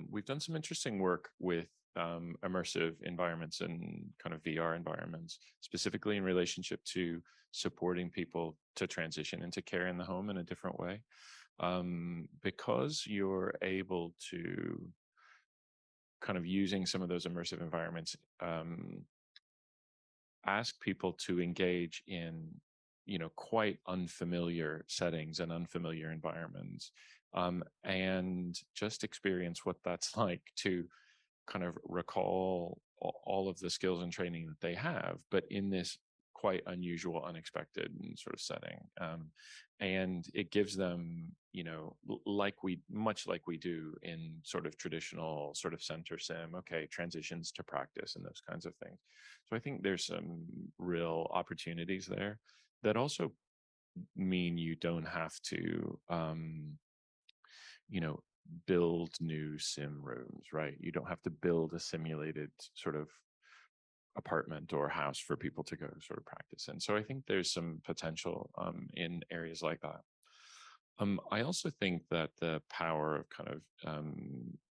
We've done some interesting work with immersive environments and kind of VR environments, specifically in relationship to supporting people to transition into care in the home in a different way. Because you're able to kind of using some of those immersive environments, ask people to engage in, quite unfamiliar settings and unfamiliar environments, and just experience what that's like to kind of recall all of the skills and training that they have, but in this quite unusual, unexpected sort of setting. And it gives them, much like we do in sort of traditional sort of center sim, okay, transitions to practice and those kinds of things. So I think there's some real opportunities there that also mean you don't have to, build new sim rooms, right? You don't have to build a simulated sort of apartment or house for people to go sort of practice in. So I think there's some potential in areas like that. I also think that the power of kind of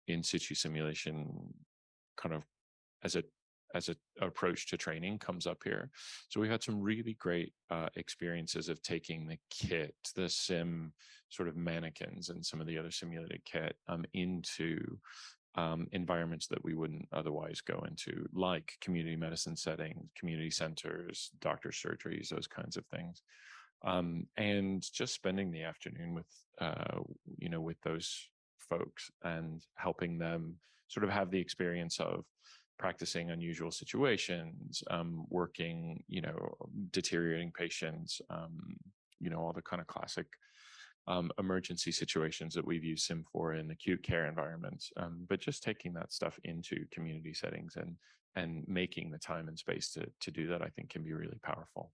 in situ simulation kind of as a approach to training comes up here. So we had some really great experiences of taking the kit, the sim sort of mannequins and some of the other simulated kit into environments that we wouldn't otherwise go into, like community medicine settings, community centers, doctor surgeries, those kinds of things. And just spending the afternoon with those folks and helping them sort of have the experience of practicing unusual situations, working, deteriorating patients, all the kind of classic emergency situations that we've used sim for in acute care environments, but just taking that stuff into community settings and making the time and space to do that, I think can be really powerful.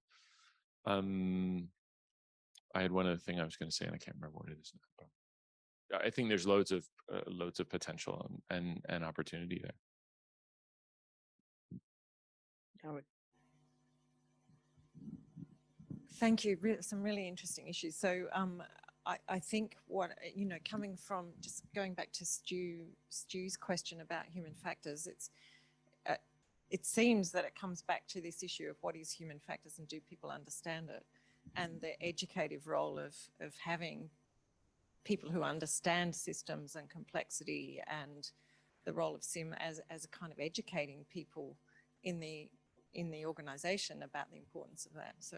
I had one other thing I was going to say, and I can't remember what it is now. But I think there's loads of potential and opportunity there. Thank you. Some really interesting issues. So I think coming from just going back to Stu's question about human factors, it seems that it comes back to this issue of what is human factors and do people understand it, and the educative role of having people who understand systems and complexity, and the role of sim as a kind of educating people in the organization about the importance of that. So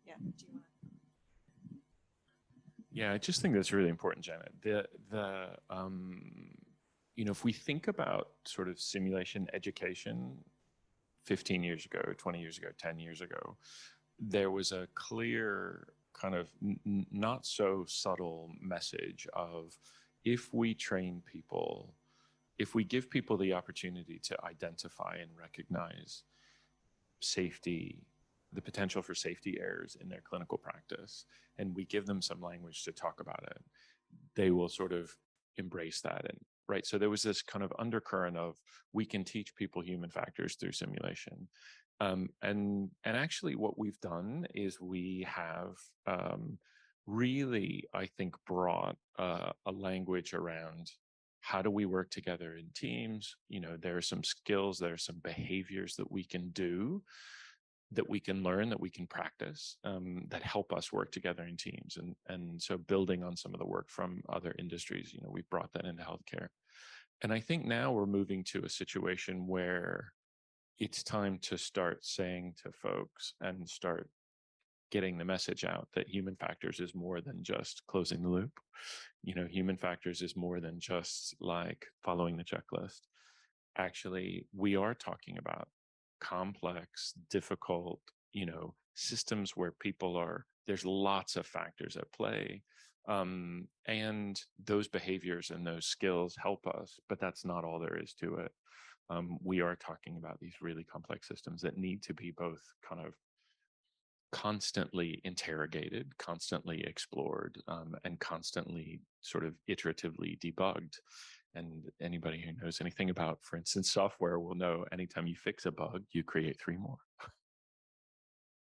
yeah, do you want to? Yeah, I just think that's really important, Janet. If we think about sort of simulation education 15 years ago, 20 years ago, 10 years ago, there was a clear kind of not so subtle message of, if we train people, if we give people the opportunity to identify and recognize safety, the potential for safety errors in their clinical practice, and we give them some language to talk about it, they will sort of embrace that. And right, so there was this kind of undercurrent of, we can teach people human factors through simulation. And actually what we've done is we have really, I think, brought a language around how do we work together in teams. There are some skills, there are some behaviors that we can do, that we can learn, that we can practice, that help us work together in teams. And so building on some of the work from other industries, we've brought that into healthcare. And I think now we're moving to a situation where it's time to start saying to folks and start getting the message out that human factors is more than just closing the loop. Human factors is more than just like following the checklist. Actually, we are talking about complex, difficult, systems where there's lots of factors at play. And those behaviors and those skills help us, but that's not all there is to it. We are talking about these really complex systems that need to be both kind of constantly interrogated, constantly explored, and constantly sort of iteratively debugged. And anybody who knows anything about, for instance, software will know anytime you fix a bug, you create 3 more.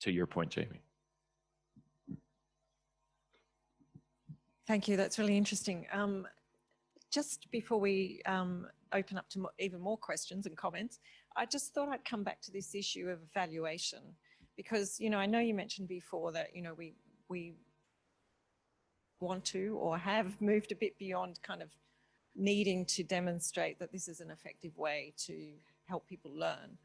To your point, Jamie. Thank you. That's really interesting. Just before we open up to even more questions and comments, I just thought I'd come back to this issue of evaluation, because, you know, I know you mentioned before that, you know, we want to or have moved a bit beyond kind of needing to demonstrate that this is an effective way to help people learn.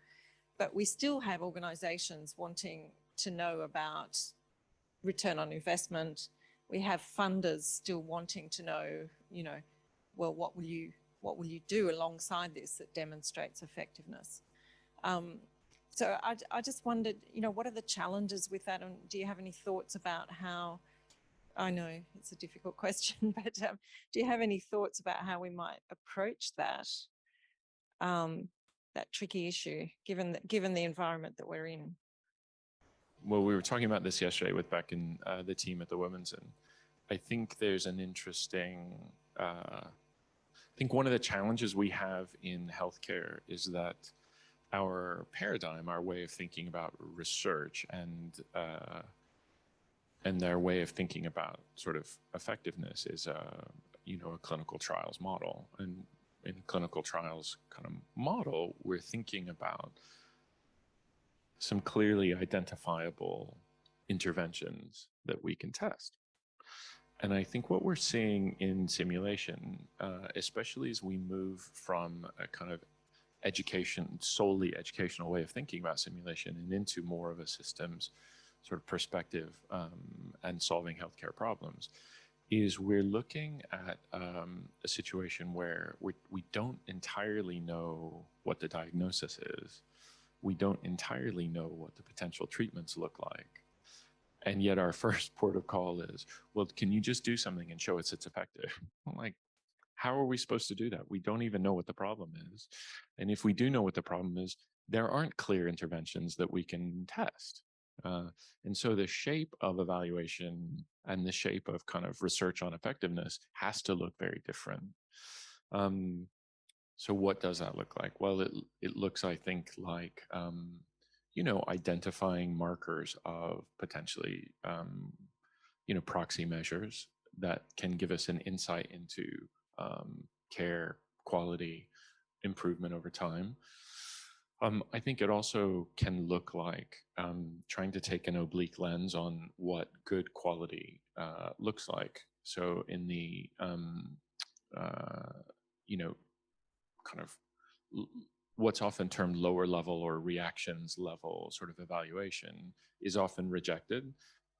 But we still have organizations wanting to know about return on investment. We have funders still wanting to know, you know, well, what will you do alongside this that demonstrates effectiveness? So I just wondered, you know, what are the challenges with that? And do you have any thoughts about how, I know it's a difficult question, but do you have any thoughts about how we might approach that, that tricky issue, given the environment that we're in? Well, we were talking about this yesterday with Beck and the team at the Women's, and I think there's an interesting, I think one of the challenges we have in healthcare is that our paradigm, our way of thinking about research and their way of thinking about sort of effectiveness is you know, a clinical trials model. And in clinical trials kind of model, we're thinking about some clearly identifiable interventions that we can test. And I think what we're seeing in simulation, especially as we move from a kind of solely educational way of thinking about simulation and into more of a systems sort of perspective and solving healthcare problems, is we're looking at a situation where we don't entirely know what the diagnosis is. We don't entirely know what the potential treatments look like. And yet our first port of call is, well, can you just do something and show us it's effective? I'm like, how are we supposed to do that? We don't even know what the problem is. And if we do know what the problem is, there aren't clear interventions that we can test. And so the shape of evaluation and the shape of kind of research on effectiveness has to look very different. So what does that look like? Well, it looks, I think, like, you know, identifying markers of potentially, you know, proxy measures that can give us an insight into care quality improvement over time. I think it also can look like trying to take an oblique lens on what good quality looks like. So in the, you know, kind of what's often termed lower level or reactions level sort of evaluation is often rejected.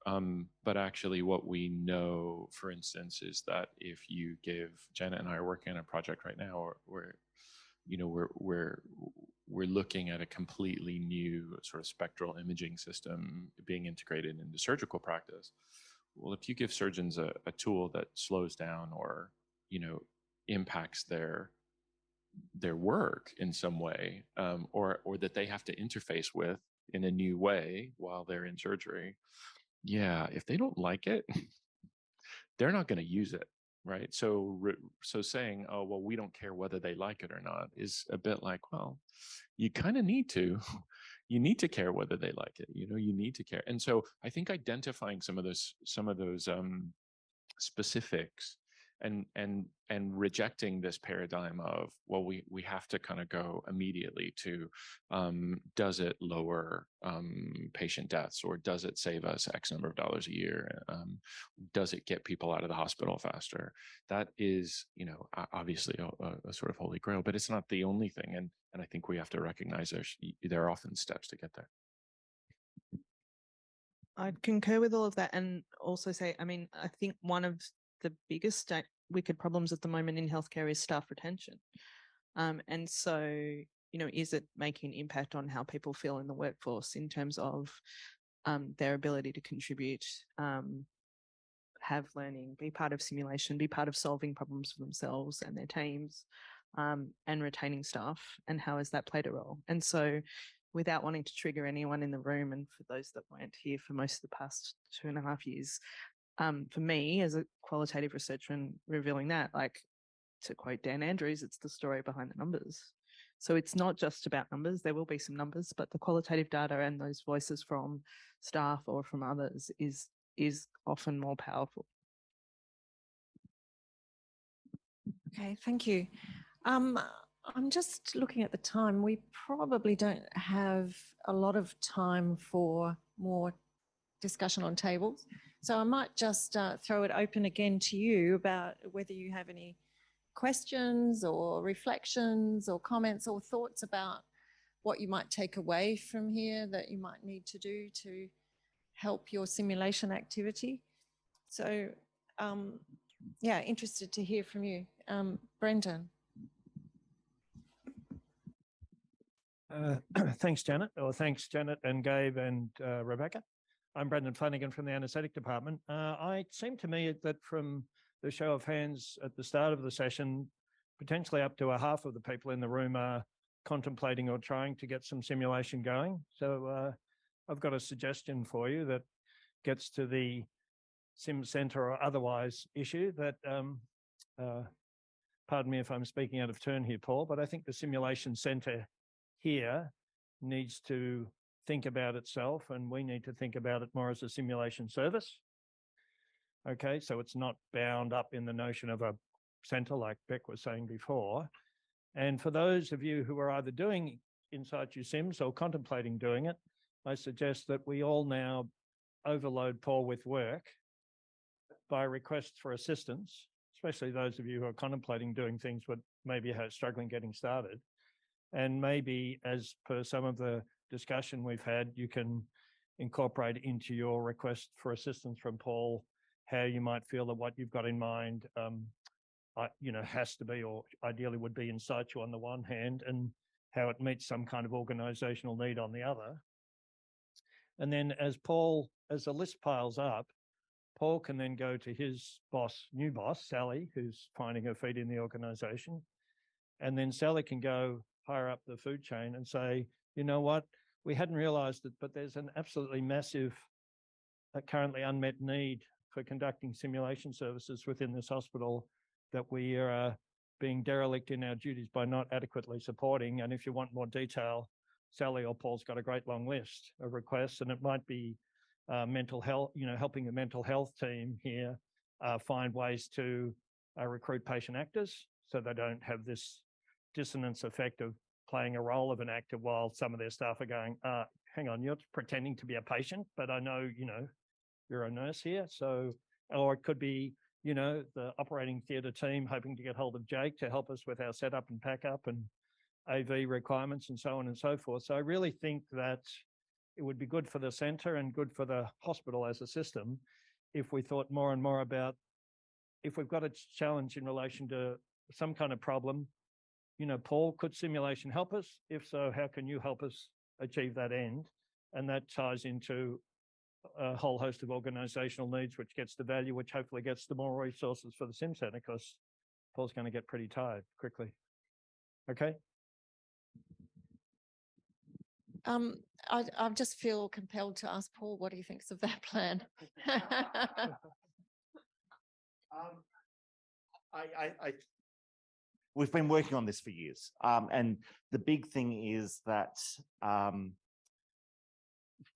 But actually what we know, for instance, is that if you give, Janet and I are working on a project right now where you know, we're looking at a completely new sort of spectral imaging system being integrated into surgical practice. Well, if you give surgeons a tool that slows down or, you know, impacts their work in some way, or that they have to interface with in a new way while they're in surgery, yeah, if they don't like it, they're not going to use it, right? So saying, oh, well, we don't care whether they like it or not is a bit like, well, you kind of need to. You need to care whether they like it. You know, you need to care. And so I think identifying some of those specifics and rejecting this paradigm of, well, we have to kind of go immediately to, does it lower patient deaths, or does it save us X number of dollars a year? Does it get people out of the hospital faster? That is, you know, obviously a sort of holy grail, but it's not the only thing. And I think we have to recognize there are often steps to get there. I'd concur with all of that, and also say, I mean, I think one of the biggest wicked problems at the moment in healthcare is staff retention. And so, you know, is it making an impact on how people feel in the workforce in terms of their ability to contribute have learning, be part of simulation, be part of solving problems for themselves and their teams, and retaining staff, and how has that played a role? And so, without wanting to trigger anyone in the room, and for those that weren't here for most of the past 2.5 years, for me as a qualitative researcher and revealing that, like, to quote Dan Andrews, it's the story behind the numbers. So it's not just about numbers. There will be some numbers, but the qualitative data and those voices from staff or from others is often more powerful. Okay, thank you. I'm just looking at the time. We probably don't have a lot of time for more discussion on tables. So I might just throw it open again to you about whether you have any questions or reflections or comments or thoughts about what you might take away from here that you might need to do to help your simulation activity. So yeah, interested to hear from you. Brendan. Thanks, Janet. Or thanks, Janet and Gabe and Rebecca. I'm Brendan Flanagan from the anaesthetic department. It seemed to me that from the show of hands at the start of the session, potentially up to a half of the people in the room are contemplating or trying to get some simulation going. So I've got a suggestion for you that gets to the sim center or otherwise issue that, pardon me if I'm speaking out of turn here, Paul, but I think the simulation center here needs to think about itself, and we need to think about it more as a simulation service. Okay, so it's not bound up in the notion of a center like Beck was saying before. And for those of you who are either doing in situ sims or contemplating doing it, I suggest that we all now overload Paul with work by requests for assistance, especially those of you who are contemplating doing things but maybe are struggling getting started. And maybe, as per some of the discussion we've had, you can incorporate into your request for assistance from Paul how you might feel that what you've got in mind, has to be, or ideally would be, in situ on the one hand, and how it meets some kind of organizational need on the other. And then as the list piles up, Paul can then go to his new boss, Sally, who's finding her feet in the organization. And then Sally can go higher up the food chain and say, you know what, we hadn't realized it, but there's an absolutely massive, currently unmet need for conducting simulation services within this hospital that we are being derelict in our duties by not adequately supporting. And if you want more detail, Sally or Paul's got a great long list of requests, and it might be mental health, helping the mental health team here find ways to recruit patient actors so they don't have this dissonance effect of playing a role of an actor while some of their staff are going, hang on, you're pretending to be a patient, but I know, you're a nurse here. So, or it could be, the operating theatre team hoping to get hold of Jake to help us with our setup and pack up and AV requirements and so on and so forth. So I really think that it would be good for the centre and good for the hospital as a system if we thought more and more about, if we've got a challenge in relation to some kind of problem, Paul, could simulation help us? If so, how can you help us achieve that end? And that ties into a whole host of organisational needs, which gets the value, which hopefully gets the more resources for the sim centre, because Paul's going to get pretty tired quickly. Okay. I just feel compelled to ask Paul what he thinks of that plan. We've been working on this for years. And the big thing is that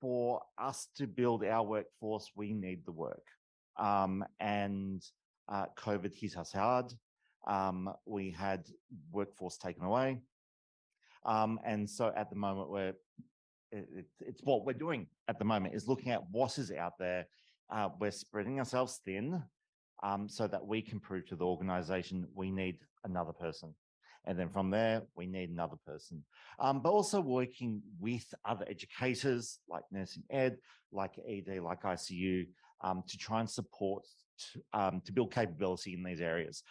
for us to build our workforce, we need the work. And COVID hit us hard. We had workforce taken away. And so at the moment, it's what we're doing at the moment is looking at what is out there. We're spreading ourselves thin so that we can prove to the organisation we need another person. And then from there, we need another person. But also working with other educators like nursing ed, like ED, like ICU, to try and support, to build capability in these areas,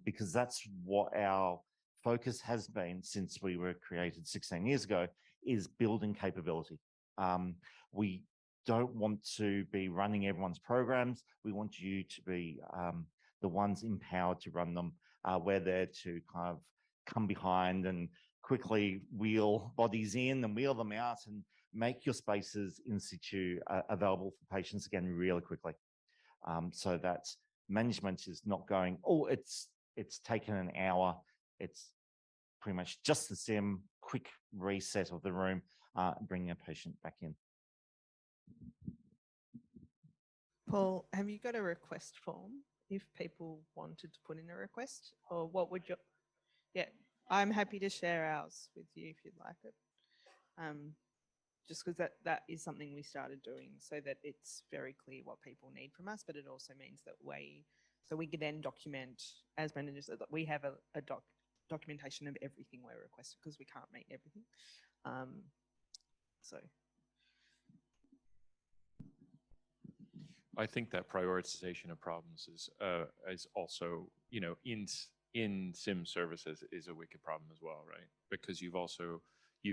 because that's what our focus has been since we were created 16 years ago, is building capability. We don't want to be running everyone's programs. We want you to be the ones empowered to run them. We're there to kind of come behind and quickly wheel bodies in and wheel them out and make your spaces in situ available for patients again really quickly. So that management is not going, oh, it's taken an hour. It's pretty much just the sim, quick reset of the room, bringing a patient back in. Paul, have you got a request form if people wanted to put in a request? Or what would your... Yeah, I'm happy to share ours with you if you'd like it. Just because that is something we started doing so that it's very clear what people need from us, but it also means that we can then document, as Brendan just said, that we have a documentation of everything we're requesting because we can't meet everything. So... I think that prioritization of problems is also, you know, in sim services is a wicked problem as well, right? Because you've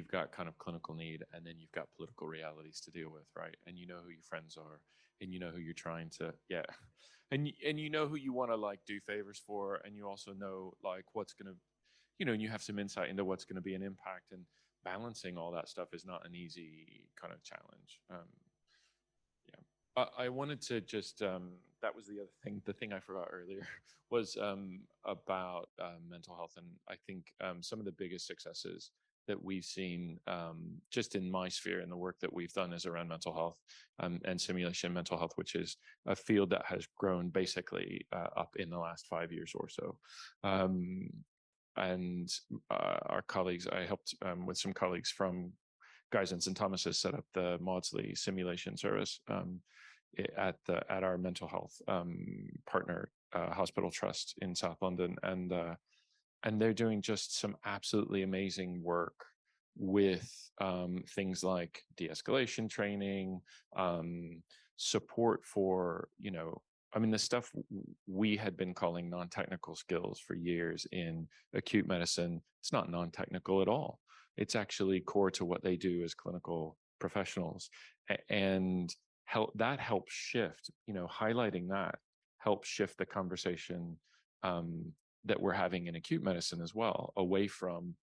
got kind of clinical need, and then you've got political realities to deal with, right? And you know who your friends are, and you know who you're trying to, and you know who you want to like do favors for, and you also know like what's gonna, you know, and you have some insight into what's going to be an impact, and balancing all that stuff is not an easy kind of challenge. I wanted to just, that was the other thing, the thing I forgot earlier was about mental health. And I think some of the biggest successes that we've seen just in my sphere and the work that we've done is around mental health and simulation mental health, which is a field that has grown basically up in the last 5 years or so. And our colleagues, I helped with some colleagues from Guy's and St. Thomas's set up the Maudsley simulation service at our mental health partner hospital trust in South London, and they're doing just some absolutely amazing work with things like de-escalation training, support for, you know, I mean, the stuff we had been calling non-technical skills for years in acute medicine, it's not non-technical at all. It's actually core to what they do as clinical professionals. And that helps shift, you know, highlighting that helps shift the conversation that we're having in acute medicine as well, away from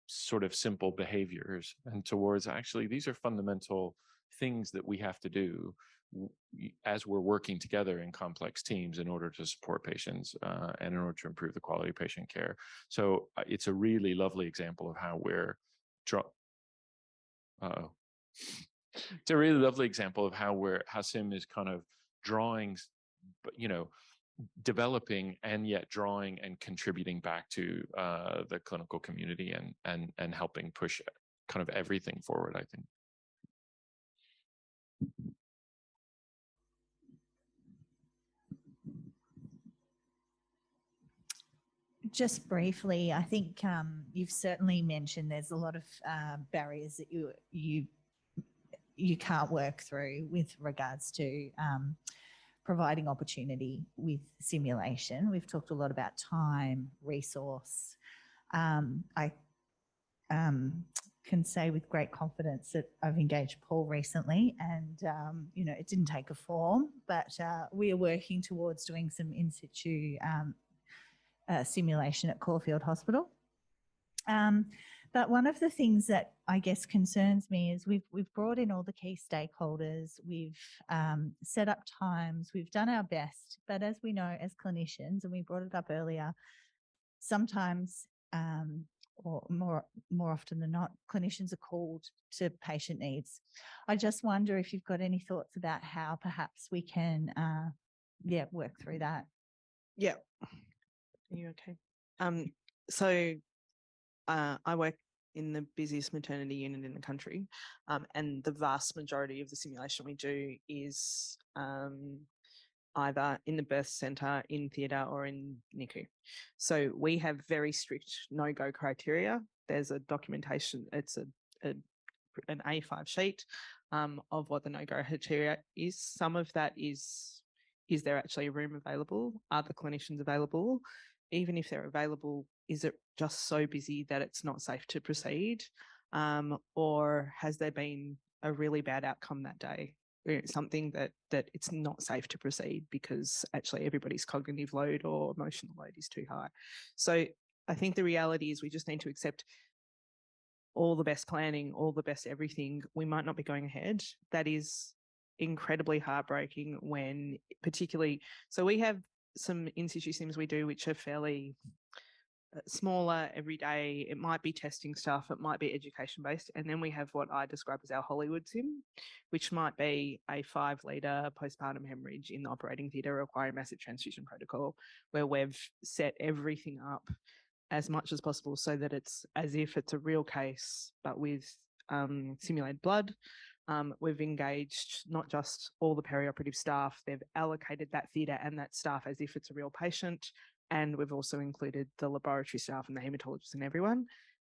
sort of simple behaviors and towards actually these are fundamental things that we have to do as we're working together in complex teams in order to support patients and in order to improve the quality of patient care. So it's a really lovely example of how we're it's a really lovely example of how sim is kind of drawing, you know, developing and yet drawing and contributing back to the clinical community and helping push kind of everything forward, I think. Just briefly, I think you've certainly mentioned there's a lot of barriers that you can't work through with regards to providing opportunity with simulation. We've talked a lot about time, resource. I can say with great confidence that I've engaged Paul recently, and you know, it didn't take a form, but we are working towards doing some in situ simulation at Caulfield Hospital. But one of the things that I guess concerns me is we've brought in all the key stakeholders, we've set up times, we've done our best, but as we know as clinicians, and we brought it up earlier, sometimes or more often than not, clinicians are called to patient needs. I just wonder if you've got any thoughts about how perhaps we can work through that. Yeah. Are you okay? So I work in the busiest maternity unit in the country, and the vast majority of the simulation we do is either in the birth centre, in theatre, or in NICU. So we have very strict no-go criteria. There's a documentation, it's an A5 sheet of what the no-go criteria is. Some of that is there actually a room available? Are the clinicians available? Even if they're available, is it just so busy that it's not safe to proceed? Or has there been a really bad outcome that day? something that it's not safe to proceed because actually everybody's cognitive load or emotional load is too high. So I think the reality is we just need to accept all the best planning, all the best everything. We might not be going ahead. That is incredibly heartbreaking when particularly, so we have some in-situ sims we do which are fairly smaller every day. It might be testing stuff, it might be education based, and then we have what I describe as our Hollywood sim, which might be a 5-litre postpartum hemorrhage in the operating theatre requiring massive transfusion protocol, where we've set everything up as much as possible so that it's as if it's a real case but with simulated blood. We've engaged not just all the perioperative staff, they've allocated that theatre and that staff as if it's a real patient. And we've also included the laboratory staff and the haematologists and everyone.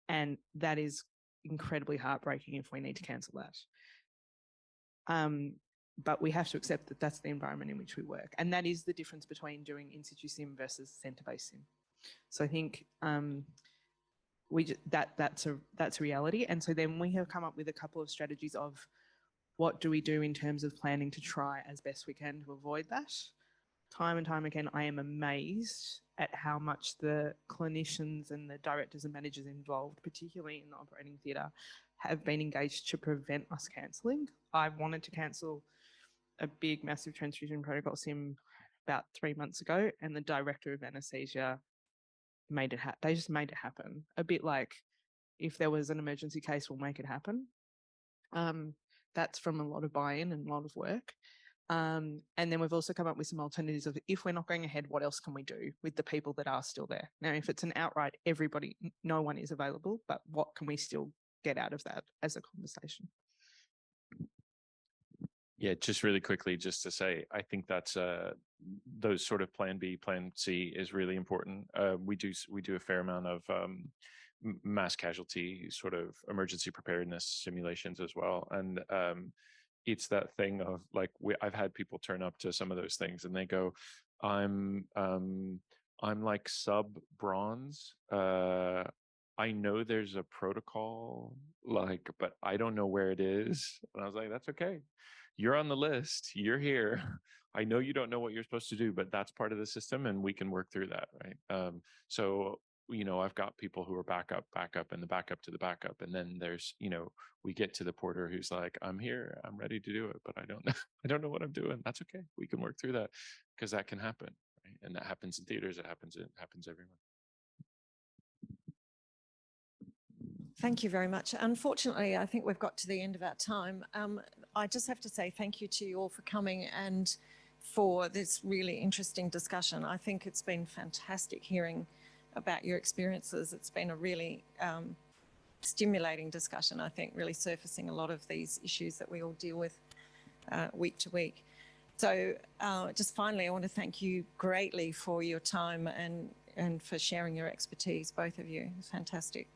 And that is incredibly heartbreaking if we need to cancel that. But we have to accept that that's the environment in which we work. And that is the difference between doing in-situ sim versus centre-based sim. So I think that's a reality. And so then we have come up with a couple of strategies of what do we do in terms of planning to try as best we can to avoid that. Time and time again, I am amazed at how much the clinicians and the directors and managers involved, particularly in the operating theatre, have been engaged to prevent us cancelling. I wanted to cancel a big, massive transfusion protocol sim about 3 months ago, and the director of anaesthesia made it happen. They just made it happen. A bit like, if there was an emergency case, we'll make it happen. That's from a lot of buy-in and a lot of work. And then we've also come up with some alternatives of, if we're not going ahead, what else can we do with the people that are still there? Now, if it's an outright everybody, no one is available, but what can we still get out of that as a conversation? Yeah, just really quickly, just to say, I think that's those sort of plan B, plan C is really important. We do a fair amount of mass casualty sort of emergency preparedness simulations as well, and it's that thing of like, I've had people turn up to some of those things and they go, I'm like sub bronze. I know there's a protocol, like, but I don't know where it is. And I was like, that's okay. You're on the list. You're here. I know you don't know what you're supposed to do, but that's part of the system and we can work through that, right? So, you know, I've got people who are backup, and the backup to the backup. And then there's, you know, we get to the porter who's like, I'm here, I'm ready to do it, but I don't know, I don't know what I'm doing. That's okay. We can work through that, because that can happen, right? And that happens in theaters. It happens everywhere. Thank you very much. Unfortunately, I think we've got to the end of our time. I just have to say thank you to you all for coming and for this really interesting discussion. I think it's been fantastic hearing about your experiences. It's been a really stimulating discussion, I think, really surfacing a lot of these issues that we all deal with week to week. So just finally, I want to thank you greatly for your time and for sharing your expertise, both of you. It's fantastic.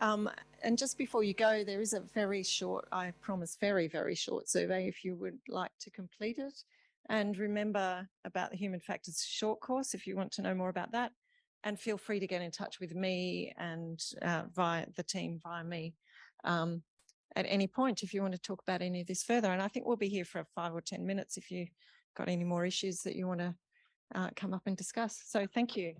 And just before you go, there is a very short, I promise, very, very short survey if you would like to complete it. And remember about the Human Factors short course if you want to know more about that. And feel free to get in touch with me and via the team, via me, at any point if you want to talk about any of this further. And I think we'll be here for 5 or 10 minutes if you've got any more issues that you want to come up and discuss. So thank you.